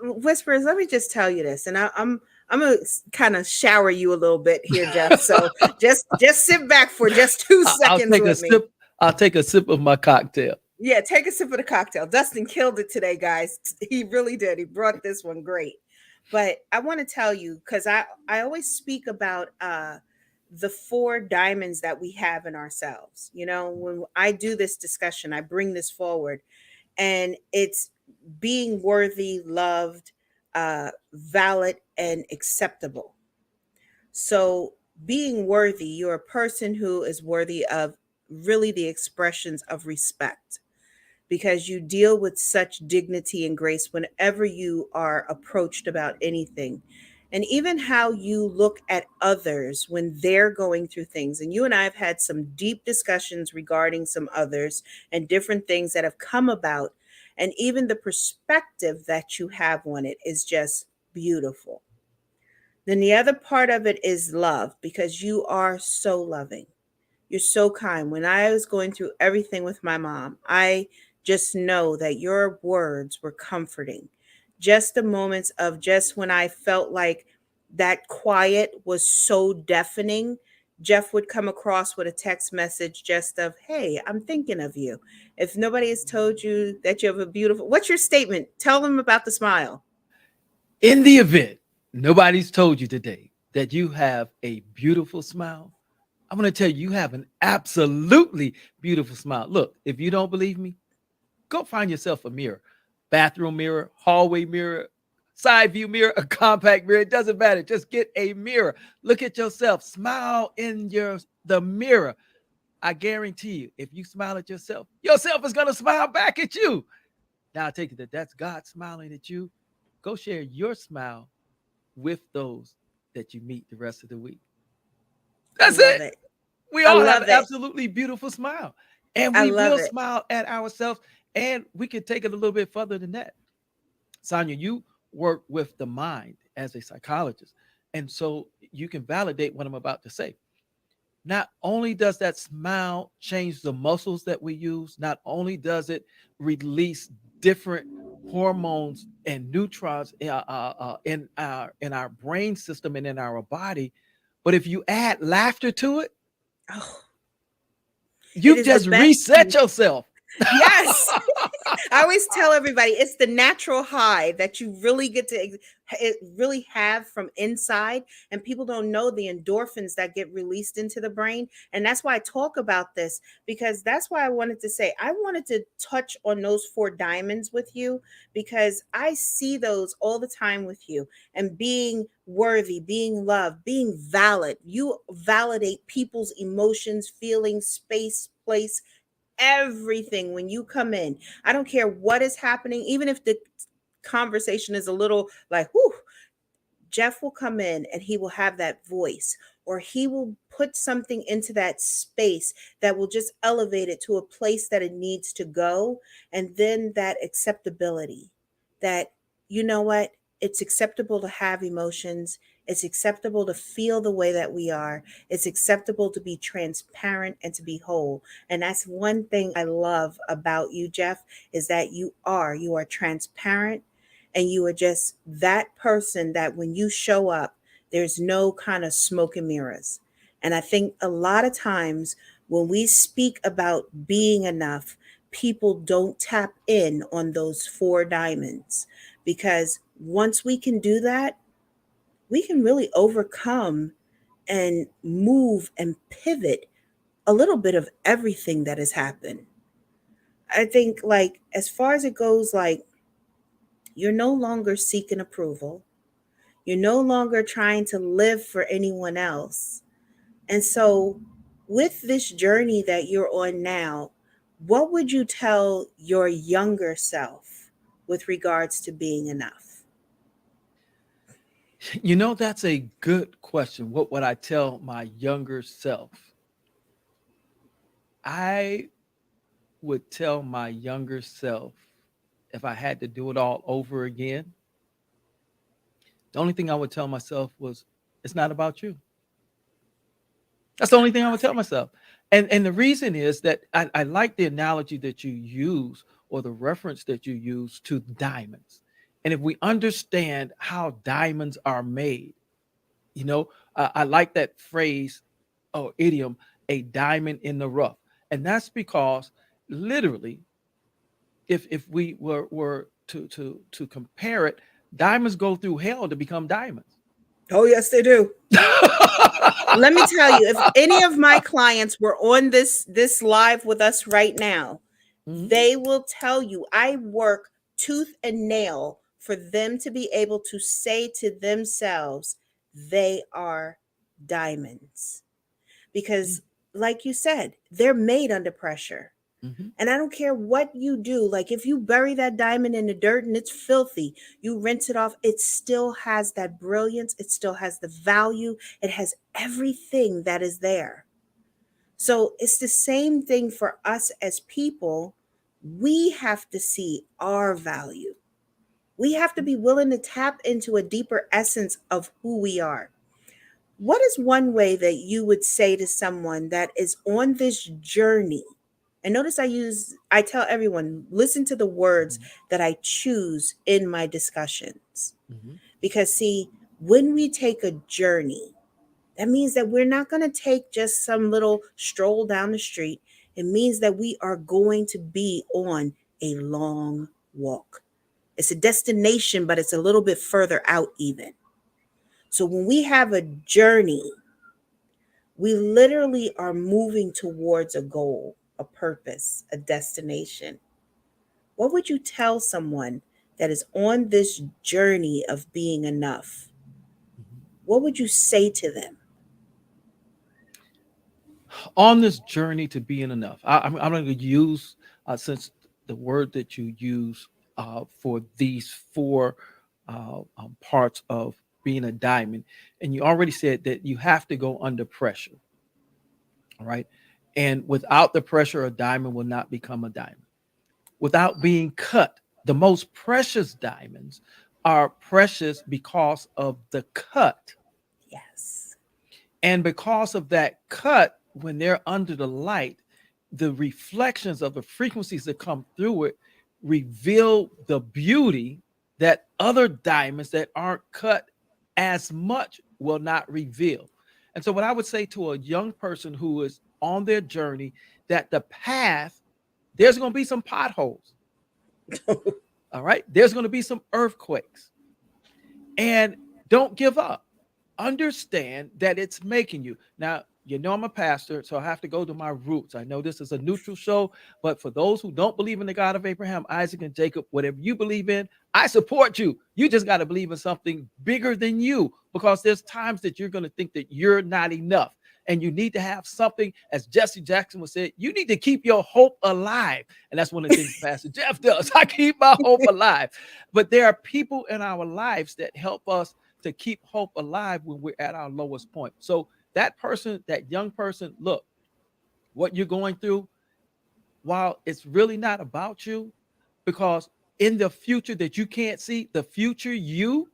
Speaker 1: Whispers, let me just tell you this, and I'm gonna kind of shower you a little bit here, Jeff. So just sit back for just two
Speaker 2: I'll
Speaker 1: seconds
Speaker 2: take a
Speaker 1: with me.
Speaker 2: sip. I'll take a sip of my cocktail.
Speaker 1: Yeah, take a sip of the cocktail. Dustin killed it today, guys. He really did. He brought this one great. But I want to tell you, because I always speak about the four diamonds that we have in ourselves. You know, when I do this discussion, I bring this forward, and it's being worthy, loved, valid, and acceptable. So, being worthy, you're a person who is worthy of really the expressions of respect, because you deal with such dignity and grace whenever you are approached about anything. And even how you look at others when they're going through things. And you and I have had some deep discussions regarding some others and different things that have come about. And even the perspective that you have on it is just beautiful. Then the other part of it is love, because you are so loving. You're so kind. When I was going through everything with my mom, I just know that your words were comforting. Just the moments of just when I felt like that quiet was so deafening, Jeff would come across with a text message just of, "Hey, I'm thinking of you." If nobody has told you that you have a beautiful, what's your statement? Tell them about the smile.
Speaker 2: In the event nobody's told you today that you have a beautiful smile, I'm going to tell you, you have an absolutely beautiful smile. Look, if you don't believe me, go find yourself a mirror, bathroom mirror, hallway mirror, side view mirror, a compact mirror. It doesn't matter. Just get a mirror. Look at yourself. Smile in the mirror. I guarantee you, if you smile at yourself is going to smile back at you. Now I take it that that's God smiling at you. Go share your smile with those that you meet the rest of the week.
Speaker 1: I
Speaker 2: That's
Speaker 1: love
Speaker 2: it.
Speaker 1: it.
Speaker 2: We
Speaker 1: I
Speaker 2: all have
Speaker 1: love
Speaker 2: an
Speaker 1: it.
Speaker 2: absolutely beautiful smile. And
Speaker 1: I
Speaker 2: we
Speaker 1: love
Speaker 2: will
Speaker 1: it.
Speaker 2: smile at ourselves. And we can take it a little bit further than that. Sonia, you work with the mind as a psychologist. And so you can validate what I'm about to say. Not only does that smile change the muscles that we use, not only does it release different hormones and neutrons in our brain system and in our body, but if you add laughter to it,
Speaker 1: Oh, it
Speaker 2: you've
Speaker 1: is the
Speaker 2: just
Speaker 1: best.
Speaker 2: reset yourself.
Speaker 1: Yes. I always tell everybody it's the natural high that you really get to really have from inside, and people don't know the endorphins that get released into the brain. And that's why I talk about this, because that's why I wanted to say I wanted to touch on those four diamonds with you, because I see those all the time with you, and being worthy, being loved, being valid. You validate people's emotions, feelings, space, place, everything when you come in. I don't care what is happening, even if the conversation is a little like, whew, Jeff will come in and he will have that voice, or he will put something into that space that will just elevate it to a place that it needs to go. And then that acceptability, that, you know what, it's acceptable to have emotions. It's acceptable to feel the way that we are. It's acceptable to be transparent and to be whole. And that's one thing I love about you, Jeff, is that you are transparent, and you are just that person that when you show up, there's no kind of smoke and mirrors. And I think a lot of times when we speak about being enough, people don't tap in on those four diamonds, because once we can do that, we can really overcome and move and pivot a little bit of everything that has happened. I think, like, as far as it goes, like, you're no longer seeking approval. You're no longer trying to live for anyone else. And so, with this journey that you're on now, what would you tell your younger self with regards to being enough?
Speaker 2: That's a good question. What would I tell my younger self? I would tell my younger self, if I had to do it all over again, the only thing I would tell myself was, it's not about you. That's the only thing I would tell myself. And the reason is that I like the analogy that you use, or the reference that you use to diamonds. And if we understand how diamonds are made, I like that phrase or idiom, a diamond in the rough. And that's because, literally, if we were to compare it, diamonds go through hell to become diamonds.
Speaker 1: Oh, yes, they do. Let me tell you, if any of my clients were on this live with us right now,
Speaker 2: Mhm.
Speaker 1: they will tell you I work tooth and nail for them to be able to say to themselves they are diamonds.
Speaker 2: Yeah.
Speaker 1: Because, like you said, they're made under pressure.
Speaker 2: Mhm.
Speaker 1: And I don't care what you do. Like, if you bury that diamond in the dirt and it's filthy, you rinse it off, it still has that brilliance. It still has the value. It has everything that is there. So it's the same thing for us as people. We have to see our value. We have to be willing to tap into a deeper essence of who we are. What is one way that you would say to someone that is on this journey? And notice I tell everyone, listen to the words
Speaker 2: Mhm.
Speaker 1: that I choose in my discussions.
Speaker 2: Mhm.
Speaker 1: Because, see, when we take a journey, that means that we're not going to take just some little stroll down the street. It means that we are going to be on a long walk. It's a destination, but it's a little bit further out, even. So when we have a journey, we literally are moving towards a goal, a purpose, a destination. What would you tell someone that is on this journey of being enough?
Speaker 2: Mhm.
Speaker 1: What would you say to them?
Speaker 2: On this journey to being enough, I'm going to use, since the word that you use for these four parts of being a diamond, and you already said that you have to go under pressure, all right? And without the pressure, a diamond will not become a diamond. Without being cut, the most precious diamonds are precious because of the cut.
Speaker 1: Yes.
Speaker 2: And because of that cut, when they're under the light, the reflections of the frequencies that come through it reveal the beauty that other diamonds that aren't cut as much will not reveal. And so, what I would say to a young person who is on their journey, that the path, there's going to be some potholes. All right. There's going to be some earthquakes. And don't give up. Understand that it's making you. Now, I'm a pastor, so I have to go to my roots. I know this is a neutral show, but for those who don't believe in the God of Abraham, Isaac, and Jacob, whatever you believe in, I support you. You just got to believe in something bigger than you, because there's times that you're going to think that you're not enough. And you need to have something, as Jesse Jackson would say, you need to keep your hope alive. And that's one of the things Pastor Jeff does. I keep my hope alive. But there are people in our lives that help us to keep hope alive when we're at our lowest point. So that person, that young person, look, what you're going through, while it's really not about you, because in the future that you can't see, the future you,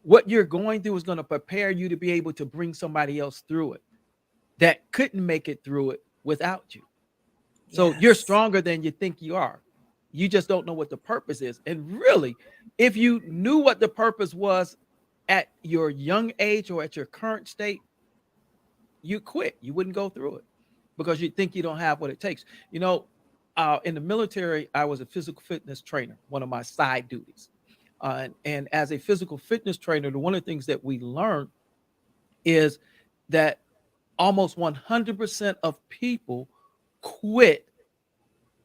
Speaker 2: what you're going through is going to prepare you to be able to bring somebody else through it that couldn't make it through it without you. So you're
Speaker 1: Yes.
Speaker 2: stronger than you think you are. You just don't know what the purpose is. And really, if you knew what the purpose was at your young age or at your current state, you quit. You wouldn't go through it because you think you don't have what it takes. In the military, I was a physical fitness trainer, one of my side duties. And as a physical fitness trainer, one of the things that we learned is that almost 100% of people quit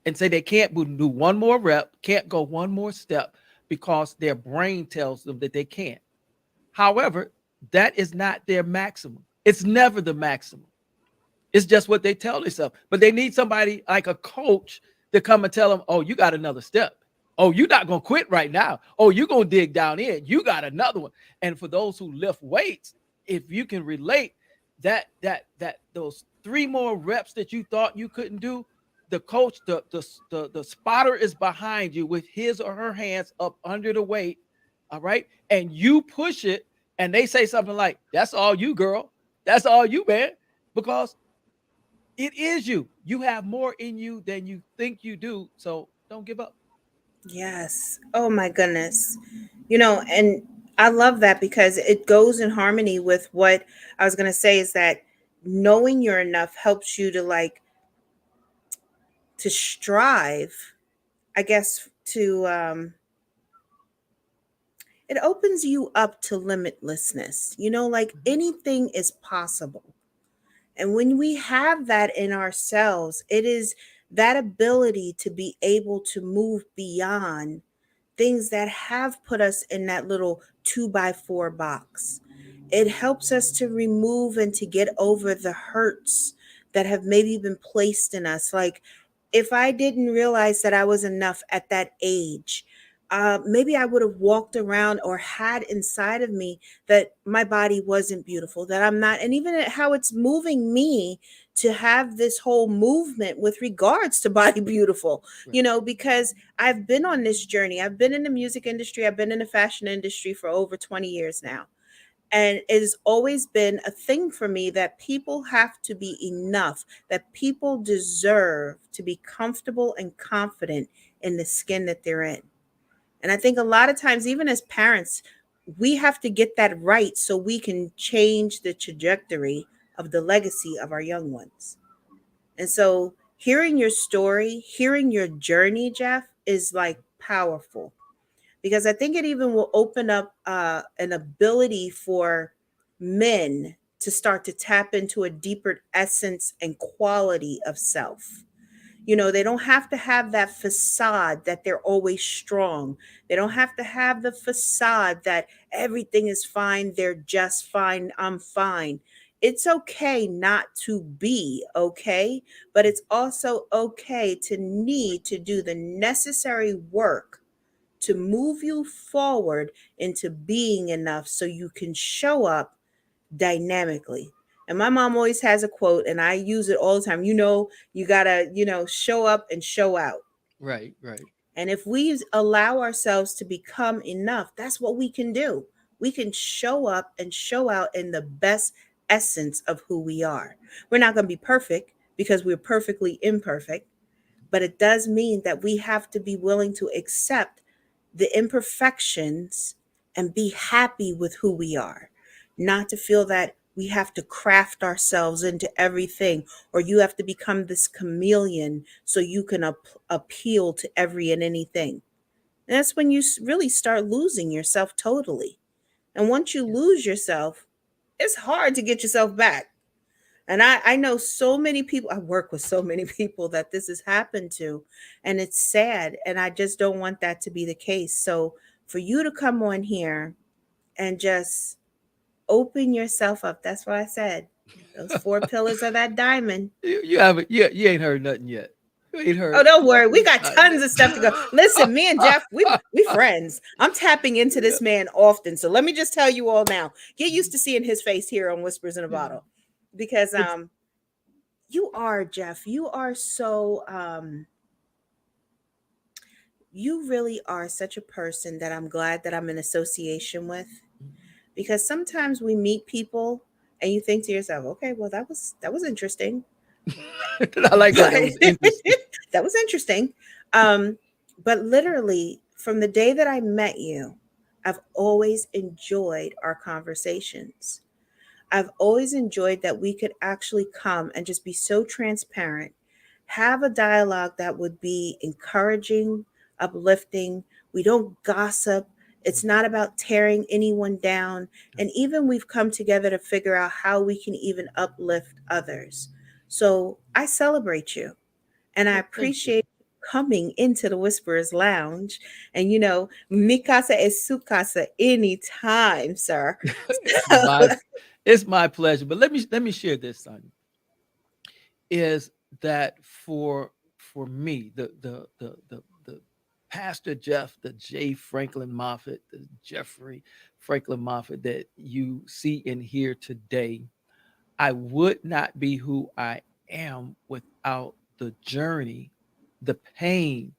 Speaker 2: and say they can't do one more rep, can't go one more step because their brain tells them that they can't. However, that is not their maximum. It's never the maximum. It's just what they tell themselves. But they need somebody like a coach to come and tell them, oh, you got another step. Oh, you're not going to quit right now. Oh, you're going to dig down in. You got another one. And for those who lift weights, if you can relate that those three more reps that you thought you couldn't do, the coach, the spotter is behind you with his or her hands up under the weight. All right. And you push it and they say something like, that's all you, girl. That's all you, man. Because it is you. You have more in you than you think you do. So don't give up.
Speaker 1: Yes. Oh my goodness. And I love that because it goes in harmony with what I was going to say is that knowing you're enough helps you to to strive, I guess, to it opens you up to limitlessness. Like
Speaker 2: Mhm.
Speaker 1: anything is possible. And when we have that in ourselves, it is that ability to be able to move beyond things that have put us in that little 2 by 4 box. It helps us to remove and to get over the hurts that have maybe been placed in us. Like, if I didn't realize that I was enough at that age, maybe I would have walked around or had inside of me that my body wasn't beautiful, that I'm not, and even how it's moving me to have this whole movement with regards to body beautiful,
Speaker 2: Right.
Speaker 1: because I've been on this journey. I've been in the music industry, I've been in the fashion industry for over 20 years now. And it has always been a thing for me that people have to be enough, that people deserve to be comfortable and confident in the skin that they're in. And I think a lot of times, even as parents, we have to get that right so we can change the trajectory of the legacy of our young ones. And so, hearing your story, hearing your journey, Jeff, is like powerful because I think it even will open up an ability for men to start to tap into a deeper essence and quality of self. They don't have to have that facade that they're always strong. They don't have to have the facade that everything is fine, they're just fine, I'm fine. It's okay not to be okay, but it's also okay to need to do the necessary work to move you forward into being enough so you can show up dynamically. And my mom always has a quote, and I use it all the time. You gotta, show up and show out.
Speaker 2: Right. Right.
Speaker 1: And if we allow ourselves to become enough, that's what we can do. We can show up and show out in the best essence of who we are. We're not going to be perfect because we're perfectly imperfect, but it does mean that we have to be willing to accept the imperfections and be happy with who we are, not to feel that we have to craft ourselves into everything or you have to become this chameleon so you can appeal to every and anything. And that's when you really start losing yourself totally. And once you
Speaker 2: Yeah.
Speaker 1: lose yourself, it's hard to get yourself back. And I know so many people, I work with so many people that this has happened to, and it's sad. And I just don't want that to be the case. So for you to come on here and just open yourself up, that's what I said. Those 4 pillars of that diamond.
Speaker 2: You haven't. You ain't heard nothing yet. You ain't
Speaker 1: Oh,
Speaker 2: heard
Speaker 1: don't worry. We
Speaker 2: nothing
Speaker 1: got
Speaker 2: about
Speaker 1: tons of stuff to go. Listen, me and Jeff, we friends. I'm tapping into
Speaker 2: Yeah.
Speaker 1: this man often. So let me just tell you all now. Get used to seeing his face here on Whispers in a
Speaker 2: Yeah.
Speaker 1: Bottle. Because
Speaker 2: It's
Speaker 1: you are, Jeff. You are so you really are such a person that I'm glad that I'm in association with, because sometimes we meet people and you think to yourself, okay, well that was interesting.
Speaker 2: I like that. That
Speaker 1: But
Speaker 2: was interesting.
Speaker 1: that was interesting. Um, but literally, from the day that I met you, I've always enjoyed our conversations. I've always enjoyed that we could actually come and just be so transparent, have a dialogue that would be encouraging, uplifting. We don't gossip It's not about tearing anyone down. And even we've come together to figure out how we can even uplift others. So I celebrate you and I
Speaker 2: Well, thank you.
Speaker 1: appreciate you coming into the Whisperers Lounge. And mi casa es su casa anytime, sir.
Speaker 2: It's my it's my pleasure. But let me share this, Sonia. Is that for me, the Pastor Jeff, the J. Franklin Moffett, the Jeffrey Franklin Moffett that you see and hear today, I would not be who I am without the journey, the pain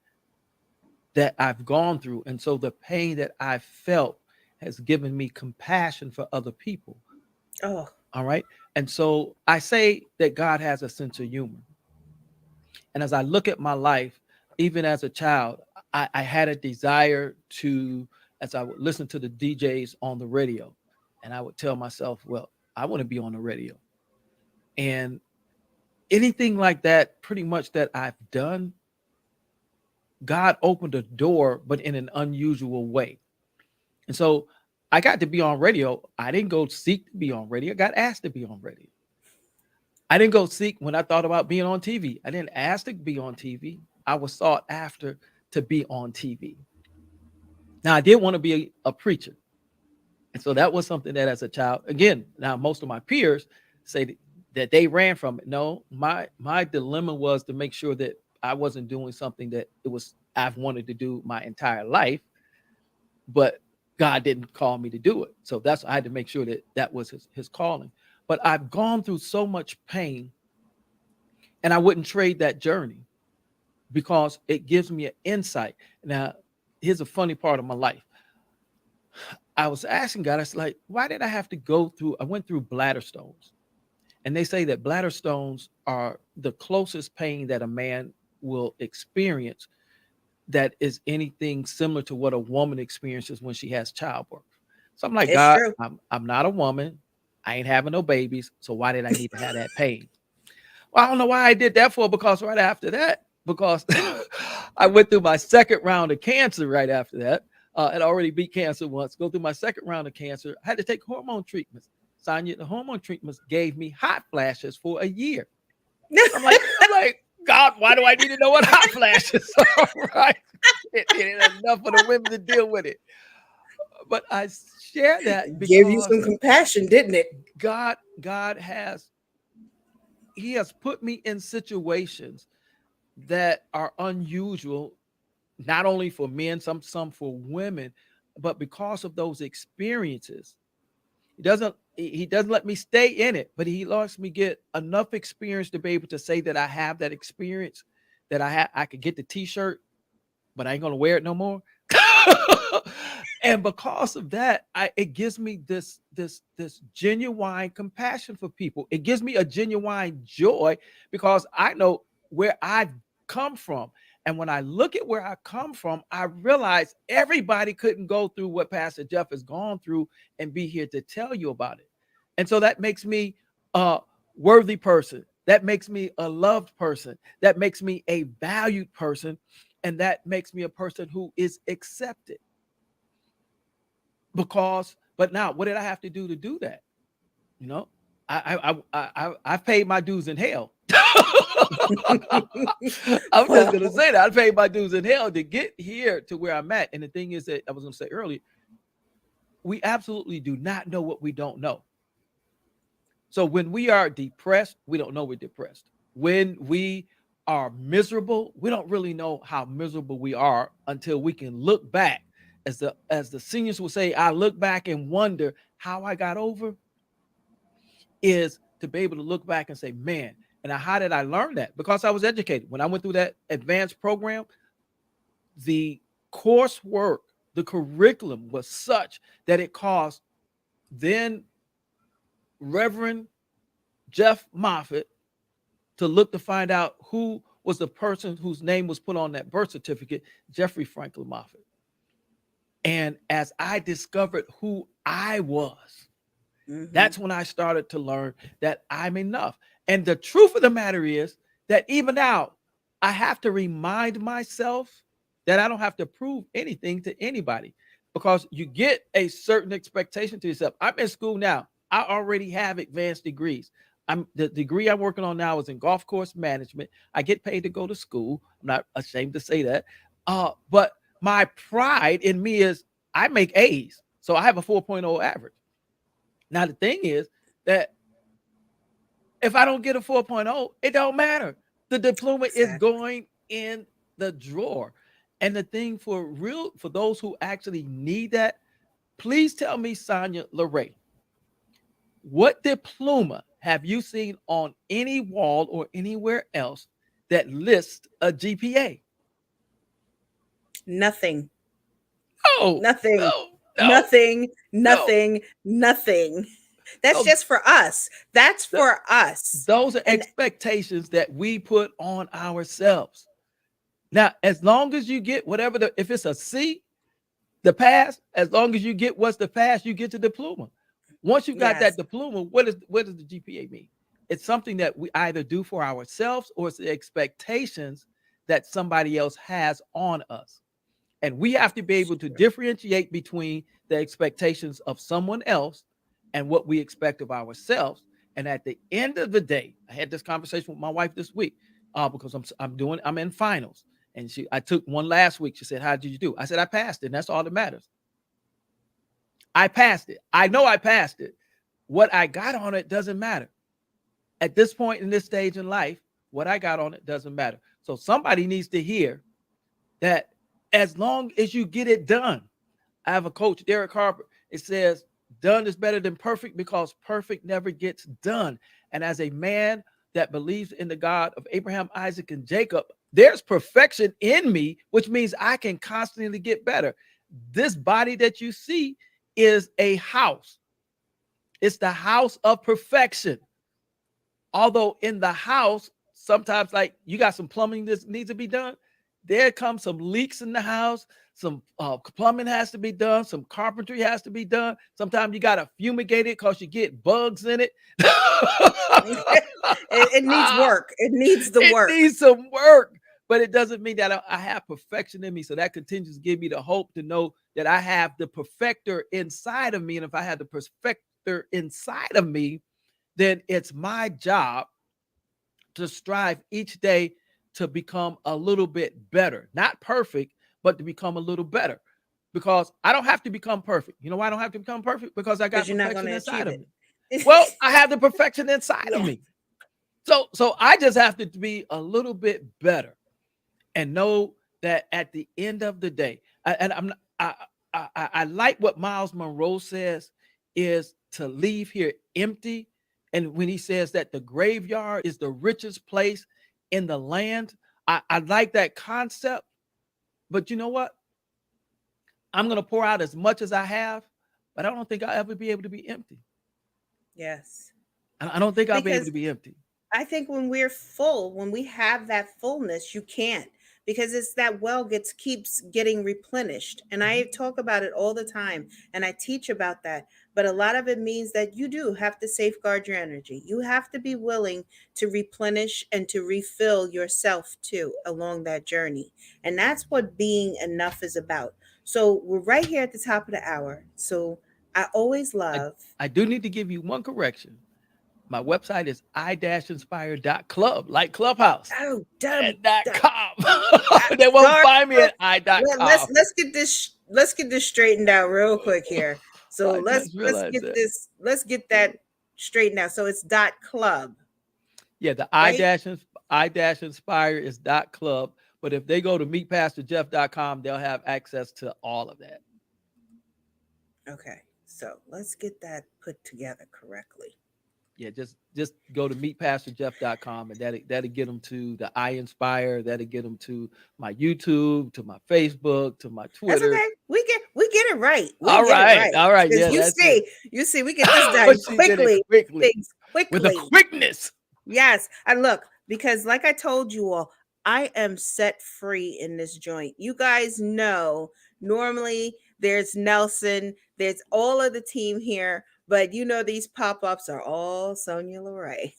Speaker 2: that I've gone through. And so the pain that I felt has given me compassion for other people.
Speaker 1: Oh,
Speaker 2: All right. And so I say that God has a sense of humor. And as I look at my life, even as a child, I had a desire to, as I would listen to the DJs on the radio, and I would tell myself, well, I want to be on the radio. And anything like that, pretty much that I've done, God opened a door, but in an unusual way. And so I got to be on radio. I didn't go seek to be on radio. I got asked to be on radio. I didn't go seek when I thought about being on TV. I didn't ask to be on TV. I was sought after to be on TV. Now, I did want to be a preacher. And so that was something that as a child, again, now most of my peers say that they ran from it. No, my dilemma was to make sure that I wasn't doing something that I've wanted to do my entire life, but God didn't call me to do it. So I had to make sure that that was his calling. But I've gone through so much pain, and I wouldn't trade that journey because it gives me an insight. Now, here's a funny part of my life. I was asking God, I was like, why did I have to go through? I went through bladder stones. And they say that bladder stones are the closest pain that a man will experience that is anything similar to what a woman experiences when she has childbirth. So I'm like,
Speaker 1: it's
Speaker 2: God,
Speaker 1: true.
Speaker 2: I'm not a woman. I ain't having no babies. So why did I need to have that pain? Well, I don't know why I did that for, because right after that, because I went through my second round of cancer right after that. I'd already beat cancer once, go through my second round of cancer. I had to take hormone treatments. Sonya, the hormone treatments gave me hot flashes for a year. I'm like, God, why do I need to know what hot flashes are? Right? It ain't enough for the women to deal with it. But I share that
Speaker 1: Give you
Speaker 2: because
Speaker 1: some compassion, didn't it?
Speaker 2: God has put me in situations that are unusual, not only for men, some for women, but because of those experiences, he doesn't let me stay in it, but he lets me get enough experience to be able to say that I have that experience, that I could get the t-shirt, but I ain't gonna wear it no more. And because of that, it gives me this genuine compassion for people. It gives me a genuine joy because I know where I've come from. And when I look at where I come from, I realize everybody couldn't go through what Pastor Jeff has gone through and be here to tell you about it. And so that makes me a worthy person. That makes me a loved person. That makes me a valued person. And that makes me a person who is accepted. But now, what did I have to do to do that? You know, I've paid my dues in hell. I'm just
Speaker 1: Well,
Speaker 2: gonna say that I paid my dues in hell to get here to where I'm at. And the thing is that I was gonna say earlier, we absolutely do not know what we don't know. So when we are depressed, we don't know we're depressed. When we are miserable, we don't really know how miserable we are until we can look back. As the seniors will say, I look back and wonder how I got over, is to be able to look back and say, man, and how did I learn that? Because I was educated. When I went through that advanced program, the coursework, the curriculum was such that it caused then Reverend Jeff Moffett to look to find out who was the person whose name was put on that birth certificate, Jeffrey Franklin Moffett. And as I discovered who I was,
Speaker 1: mhm.
Speaker 2: that's when I started to learn that I'm enough. And the truth of the matter is that even now, I have to remind myself that I don't have to prove anything to anybody. because you get a certain expectation to yourself. I'm in school now. I already have advanced degrees. I'm the degree I'm working on now is in golf course management. I get paid to go to school. I'm not ashamed to say that. But my pride in me is I make A's. So I have a 4.0 average. Now the thing is that if I don't get a 4.0, it don't matter. The diploma is
Speaker 1: Exactly.
Speaker 2: going in the drawer. And the thing for real, for those who actually need that, please tell me, Sonia LeRae, what diploma have you seen on any wall or anywhere else that lists a GPA?
Speaker 1: Nothing.
Speaker 2: No,
Speaker 1: Nothing.
Speaker 2: no, no,
Speaker 1: Nothing.
Speaker 2: no.
Speaker 1: Nothing. Nothing. That's
Speaker 2: So
Speaker 1: just for us. That's
Speaker 2: th-
Speaker 1: for us.
Speaker 2: those are
Speaker 1: And
Speaker 2: expectations that we put on ourselves. Now, as long as you get whatever if it's a C, the pass, as long as you get what's the pass, you get the diploma. Once you got that
Speaker 1: yes,
Speaker 2: diploma, what does the GPA mean? It's something that we either do for ourselves or it's the expectations that somebody else has on us. And we have to be
Speaker 1: it's
Speaker 2: able to
Speaker 1: true.
Speaker 2: differentiate between the expectations of someone else and what we expect of ourselves. And at the end of the day, I had this conversation with my wife this week because I'm in finals. And I took one last week. She said, "How did you do?" I said, "I passed it. And that's all that matters. I passed it. I know I passed it. What I got on it doesn't matter. At this point in this stage in life, what I got on it doesn't matter." So somebody needs to hear that as long as you get it done. I have a coach, Derek Harper. It says, "Done is better than perfect because perfect never gets done." And as a man that believes in the God of Abraham, Isaac, and Jacob, there's perfection in me, which means I can constantly get better. This body that you see is a house. It's the house of perfection. Although in the house, sometimes like you got some plumbing that needs to be done, there comes some leaks in the house. Some plumbing has to be done. Some carpentry has to be done. Sometimes you got to fumigate it because you get bugs in it.
Speaker 1: It needs work. It needs the
Speaker 2: It
Speaker 1: work.
Speaker 2: needs some work, but it doesn't mean that I have perfection in me. So that continues to give me the hope to know that I have the perfecter inside of me. And if I have the perfecter inside of me, then it's my job to strive each day to become a little bit better. Not perfect, but to become a little better. Because I don't have to become perfect. You know why I don't have to become perfect? Because I got
Speaker 1: Because you're not going
Speaker 2: perfection
Speaker 1: to
Speaker 2: inside
Speaker 1: achieve
Speaker 2: of
Speaker 1: it.
Speaker 2: me. Well, I have the perfection inside of
Speaker 1: Yeah.
Speaker 2: me. So I just have to be a little bit better and know that at the end of the day, I like what Miles Monroe says is to leave here empty. And when he says that the graveyard is the richest place in the land, I like that concept. But you know what? I'm going to pour out as much as I have, but I don't think I'll ever be able to be empty.
Speaker 1: Yes.
Speaker 2: I don't think I'll be able
Speaker 1: Because
Speaker 2: to be empty.
Speaker 1: I think when we're full, when we have that fullness, you can't, because it's that well gets keeps getting replenished. And I
Speaker 2: Mhm.
Speaker 1: talk about it all the time and I teach about that. But a lot of it means that you do have to safeguard your energy. You have to be willing to replenish and to refill yourself too along that journey. And that's what being enough is about. So we're right here at the top of the hour. So I always
Speaker 2: I,
Speaker 1: love.
Speaker 2: I do need to give you one correction. My website is i-inspire.club, like Clubhouse,
Speaker 1: Oh,
Speaker 2: and
Speaker 1: dumb.
Speaker 2: .com. They won't
Speaker 1: Sorry,
Speaker 2: find me
Speaker 1: bro.
Speaker 2: at
Speaker 1: Let's
Speaker 2: i.com.
Speaker 1: let's get this straightened out real quick here. So
Speaker 2: I just realized that.
Speaker 1: let's get that straightened out. So it's dot club,
Speaker 2: Yeah, the
Speaker 1: right?
Speaker 2: i-inspire is .club. But if they go to meetpastorjeff.com, they'll have access to all of that.
Speaker 1: Okay. So let's get that put together correctly.
Speaker 2: Yeah, just go to meetpastorjeff.com and that'll get them to the I Inspire, that'll get them to my YouTube, to my Facebook, to my
Speaker 1: That's
Speaker 2: Twitter.
Speaker 1: okay. We get it right. We
Speaker 2: All
Speaker 1: get it
Speaker 2: right.
Speaker 1: right.
Speaker 2: All right.
Speaker 1: Because
Speaker 2: Yeah, that's it.
Speaker 1: you see, we get this
Speaker 2: But
Speaker 1: done
Speaker 2: she did it
Speaker 1: quickly.
Speaker 2: quickly
Speaker 1: Things
Speaker 2: with a
Speaker 1: quickly.
Speaker 2: quickness.
Speaker 1: Yes. And look, because like I told you all, I am set free in this joint. You guys know normally there's Nelson, there's all of the team here, but you know these pop-ups are all Sonia LeRae.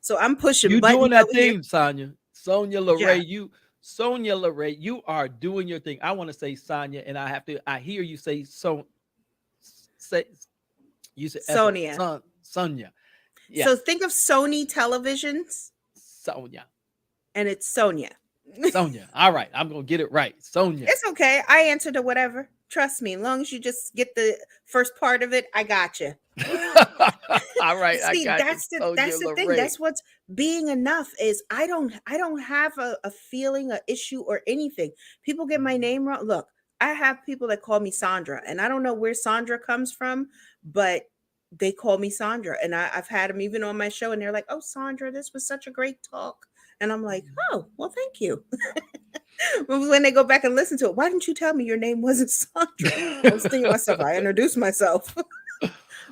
Speaker 1: So I'm pushing
Speaker 2: You
Speaker 1: buttons
Speaker 2: doing that
Speaker 1: over here.
Speaker 2: thing, Sonia. Sonia
Speaker 1: Yeah.
Speaker 2: LeRae, Sonia Lorraine, you are doing your thing. I want to say Sonia, and I hear you say say you say as a
Speaker 1: Sonia.
Speaker 2: son, Sonia. Yeah,
Speaker 1: So think of Sony televisions,
Speaker 2: Sonia.
Speaker 1: and it's Sonia.
Speaker 2: Sonia. All right, I'm gonna get it right. Sonia.
Speaker 1: It's okay. I answer to whatever. Trust me. As long as you just get the first part of it, I got you.
Speaker 2: All right, I
Speaker 1: See,
Speaker 2: got you. Sonia
Speaker 1: that's the thing.
Speaker 2: Lorraine.
Speaker 1: That's what's being enough is I don't have a feeling, a issue, or anything. People get my name wrong. Look, I have people that call me Sandra, and I don't know where Sandra comes from, but they call me Sandra, and I've had them even on my show, and they're like, "Oh, Sandra, this was such a great talk," and I'm like, "Oh, well, thank you." When they go back and listen to it, why didn't you tell me your name wasn't Sandra? I was thinking to myself, I introduced myself.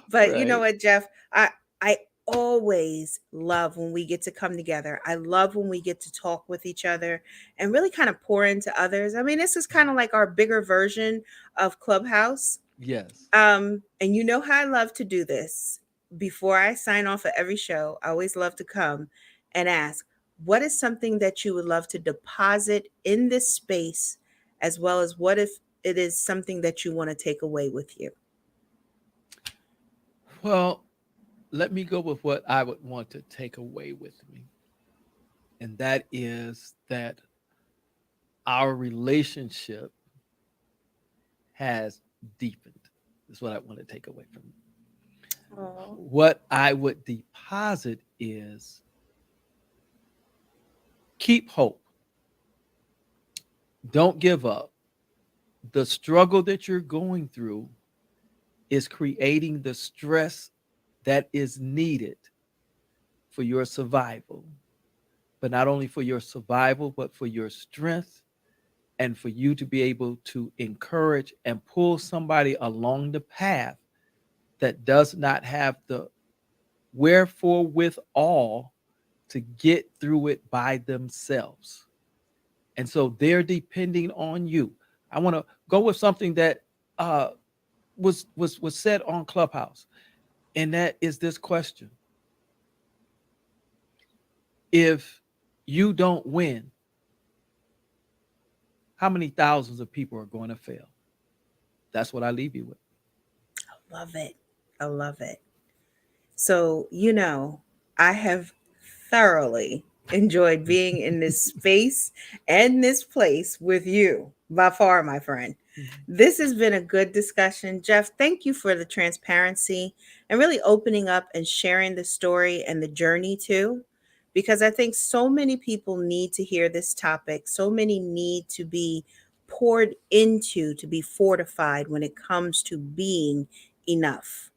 Speaker 1: But you know
Speaker 2: Right.
Speaker 1: what, Jeff? I always love when we get to come together. I love when we get to talk with each other and really kind of pour into others. I mean, this is kind of like our bigger version of Clubhouse.
Speaker 2: Yes.
Speaker 1: And you know how I love to do this. Before I sign off of every show, I always love to come and ask, what is something that you would love to deposit in this space, as well as what if it is something that you want to take away with you?
Speaker 2: Well, let me go with what I would want to take away with me, and that is that our relationship has deepened. That's what I want to take away from it.
Speaker 1: Oh,
Speaker 2: What I would deposit is keep hope. Don't give up. The struggle that you're going through is creating the stress that is needed for your survival, but not only for your survival, but for your strength and for you to be able to encourage and pull somebody along the path that does not have the wherefore with all to get through it by themselves. And so they're depending on you. I want to go with something that uh, was said on Clubhouse, and that is this question: if you don't win, how many thousands of people are going to fail? That's what I leave you with.
Speaker 1: love it. I love it. So, you know, I have thoroughly enjoyed being in this space and this place with you by far, my friend. This has been a good discussion. Jeff, thank you for the transparency and really opening up and sharing the story and the journey too. Because I think so many people need to hear this topic. So many need to be poured into, to be fortified when it comes to being enough,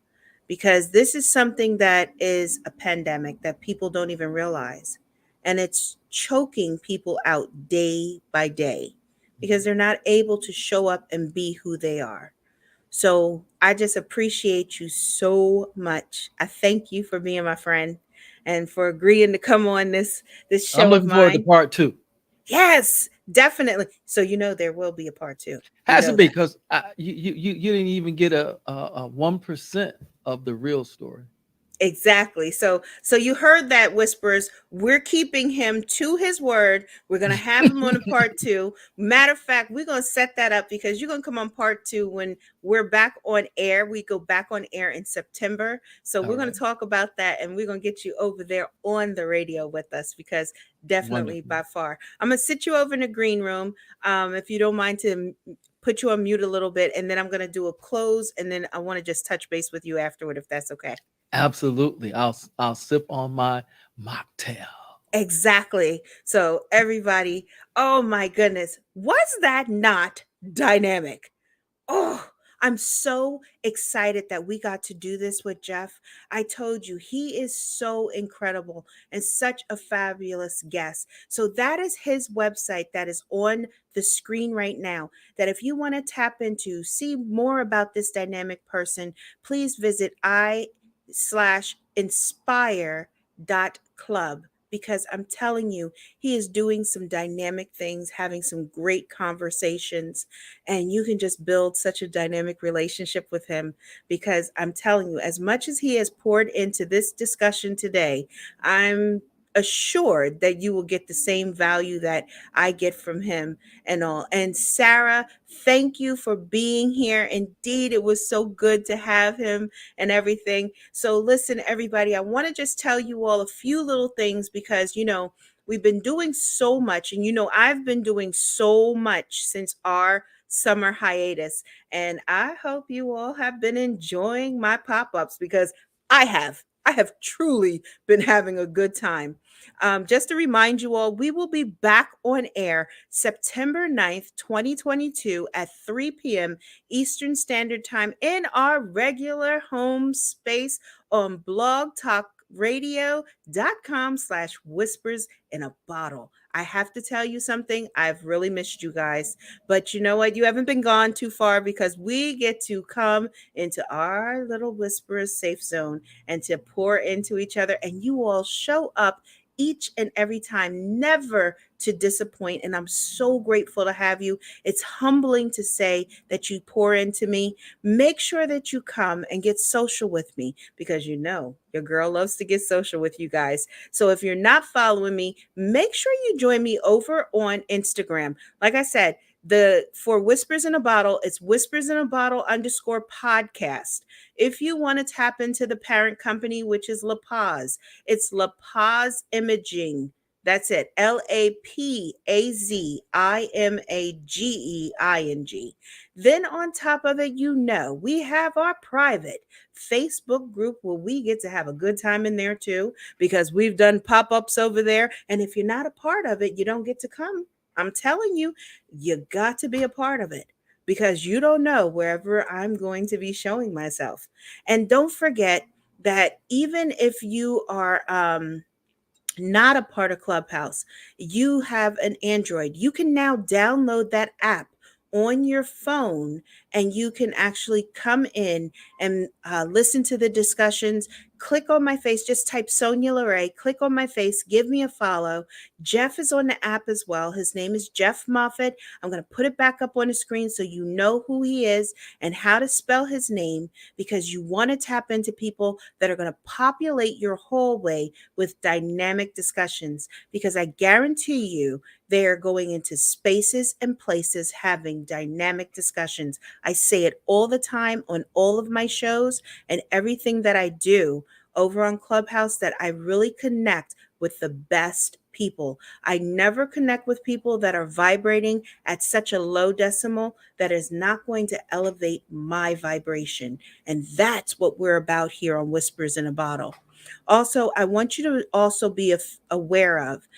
Speaker 1: because this is something that is a pandemic that people don't even realize. And it's choking people out day by day because they're not able to show up and be who they are. So I just appreciate you so much. I thank you for being my friend and for agreeing to come on this
Speaker 2: I'm
Speaker 1: show of
Speaker 2: looking forward to
Speaker 1: mine.
Speaker 2: part two.
Speaker 1: Yes, definitely. So you know there will be a part two. You
Speaker 2: Has to
Speaker 1: know
Speaker 2: be
Speaker 1: that.
Speaker 2: because you didn't even get a 1% of the real story.
Speaker 1: Exactly. So you heard that, Whispers. We're keeping him to his word. We're gonna have him on a part two. Matter of fact, we're gonna set that up because you're gonna come on part two when we're back on air. We go back on air in September. So
Speaker 2: All
Speaker 1: we're gonna
Speaker 2: right.
Speaker 1: talk about that and we're gonna get you over there on the radio with us because definitely
Speaker 2: Wonderful.
Speaker 1: by far. I'm gonna sit you over in the green room. If you don't mind to put you on mute a little bit, and then I'm gonna do a close and then I want to just touch base with you afterward if that's okay.
Speaker 2: Absolutely. I'll sip on my mocktail.
Speaker 1: Exactly. So, everybody, oh my goodness, was that not dynamic? Oh, I'm so excited that we got to do this with Jeff. I told you, he is so incredible and such a fabulous guest. So, that is his website that is on the screen right now. That if you want to tap into, see more about this dynamic person, please visit I/inspire.club, because I'm telling you, he is doing some dynamic things, having some great conversations, and you can just build such a dynamic relationship with him. Because I'm telling you, as much as he has poured into this discussion today, I'm assured that you will get the same value that I get from him and all. And Sarah, thank you for being here. Indeed, it was so good to have him and everything. So, listen, everybody, I want to just tell you all a few little things because, we've been doing so much. And, I've been doing so much since our summer hiatus. And I hope you all have been enjoying my pop ups because I have. I have truly been having a good time. Just to remind you all, we will be back on air September 9th, 2022 at 3 p.m. Eastern Standard Time in our regular home space on blogtalkradio.com/whispers in a bottle. I have to tell you something. I've really missed you guys. But you know what? You haven't been gone too far because we get to come into our little Whisperers safe zone and to pour into each other. And you all show up each and every time, never to disappoint. And I'm so grateful to have you. It's humbling to say that you pour into me. Make sure that you come and get social with me because your girl loves to get social with you guys. So if you're not following me, make sure you join me over on Instagram. Like I said, for Whispers in a Bottle, it's Whispers in a Bottle _podcast. If you want to tap into the parent company, which is LaPaz, it's LaPaz Imaging. That's it. LaPazImaging. Then on top of it, we have our private Facebook group where we get to have a good time in there too, because we've done pop-ups over there. And if you're not a part of it, you don't get to come. I'm telling you, you got to be a part of it because you don't know wherever I'm going to be showing myself. And don't forget that even if you are not a part of Clubhouse, you have an Android, you can now download that app on your phone and you can actually come in and listen to the discussions. Click on my face, just type Sonia Lorray, click on my face, give me a follow. Jeff is on the app as well. His name is Jeff Moffett. I'm going to put it back up on the screen so you know who he is and how to spell his name because you want to tap into people that are going to populate your hallway with dynamic discussions because I guarantee you they are going into spaces and places having dynamic discussions. I say it all the time on all of my shows and everything that I do over on Clubhouse that I really connect with the best people. I never connect with people that are vibrating at such a low decimal that is not going to elevate my vibration. And that's what we're about here on Whispers in a Bottle. Also, I want you to also be aware of,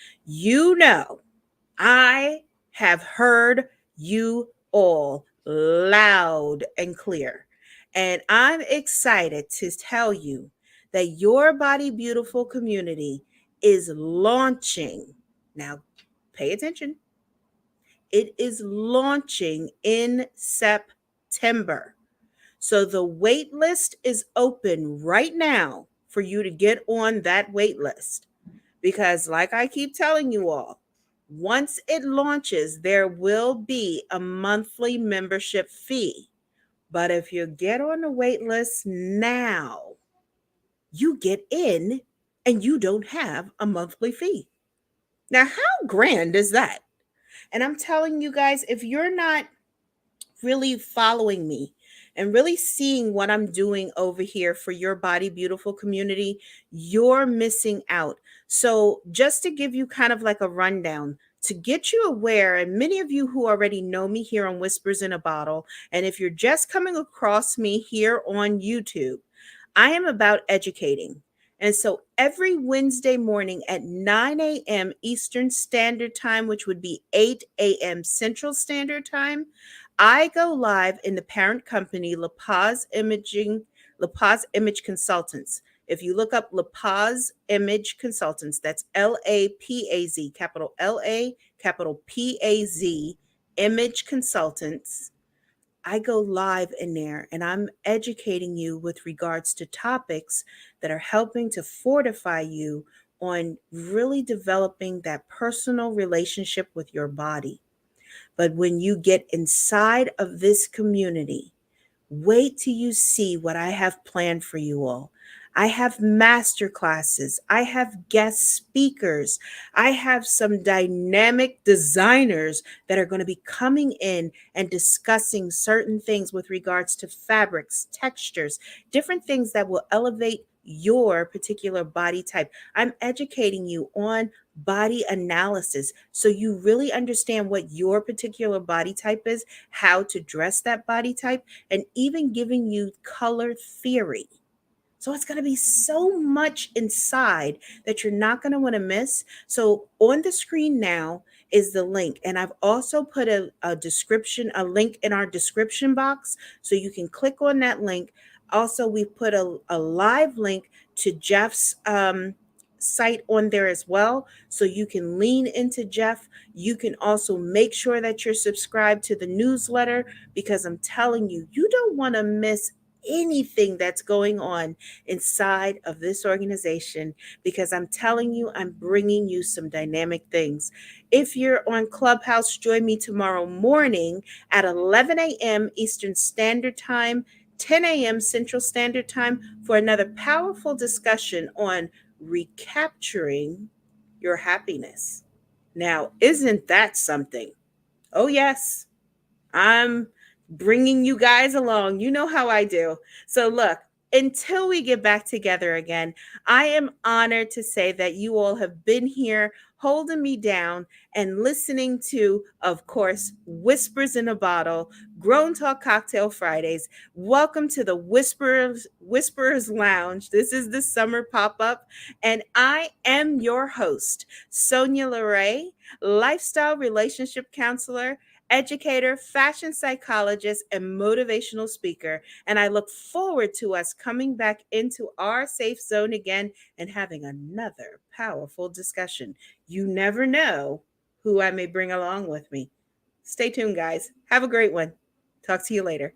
Speaker 1: I have heard you all loud and clear. And I'm excited to tell you that your Body Beautiful community is launching. Now, pay attention. It is launching in September. So the wait list is open right now for you to get on that wait list. Because, like I keep telling you all, once it launches, there will be a monthly membership fee. But if you get on the wait list now, you get in and you don't have a monthly fee. Now, how grand is that? And I'm telling you guys, if you're not really following me and really seeing what I'm doing over here for your Body Beautiful community, you're missing out. So, just to give you kind of like a rundown, to get you aware, and many of you who already know me here on Whispers in a Bottle, and if you're just coming across me here on YouTube, I am about educating. And so every Wednesday morning at 9 a.m. Eastern Standard Time, which would be 8 a.m. Central Standard Time, I go live in the parent company, LaPaz Image Consultants. If you look up LaPaz Image Consultants, that's LaPaz, capital LA, capital PAZ, Image Consultants. I go live in there and I'm educating you with regards to topics that are helping to fortify you on really developing that personal relationship with your body. But when you get inside of this community, wait till you see what I have planned for you all. I have master classes. I have guest speakers. I have some dynamic designers that are going to be coming in and discussing certain things with regards to fabrics, textures, different things that will elevate your particular body type. I'm educating you on body analysis so you really understand what your particular body type is, how to dress that body type, and even giving you color theory. So it's going to be so much inside that you're not going to want to miss. So on the screen now is the link. And I've also put a description, a link in our description box. So you can click on that link. Also, we've put a live link to Jeff's site on there as well. So you can lean into Jeff. You can also make sure that you're subscribed to the newsletter, because I'm telling you, you don't want to miss anything that's going on inside of this organization, because I'm telling you, I'm bringing you some dynamic things. If you're on Clubhouse, join me tomorrow morning at 11 a.m. Eastern Standard Time, 10 a.m. Central Standard Time, for another powerful discussion on recapturing your happiness. Now, isn't that something? Oh, yes. I'm bringing you guys along. You know how I do. So, look, until we get back together again, I am honored to say that you all have been here holding me down and listening to, of course, Whispers in a Bottle, Grown Talk Cocktail Fridays. Welcome to the Whisperers Lounge. This is the summer pop-up, and I am your host, Sonia LeRae, lifestyle relationship counselor, educator, fashion psychologist, and motivational speaker. And I look forward to us coming back into our safe zone again and having another powerful discussion. You never know who I may bring along with me. Stay tuned, guys. Have a great one. Talk to you later.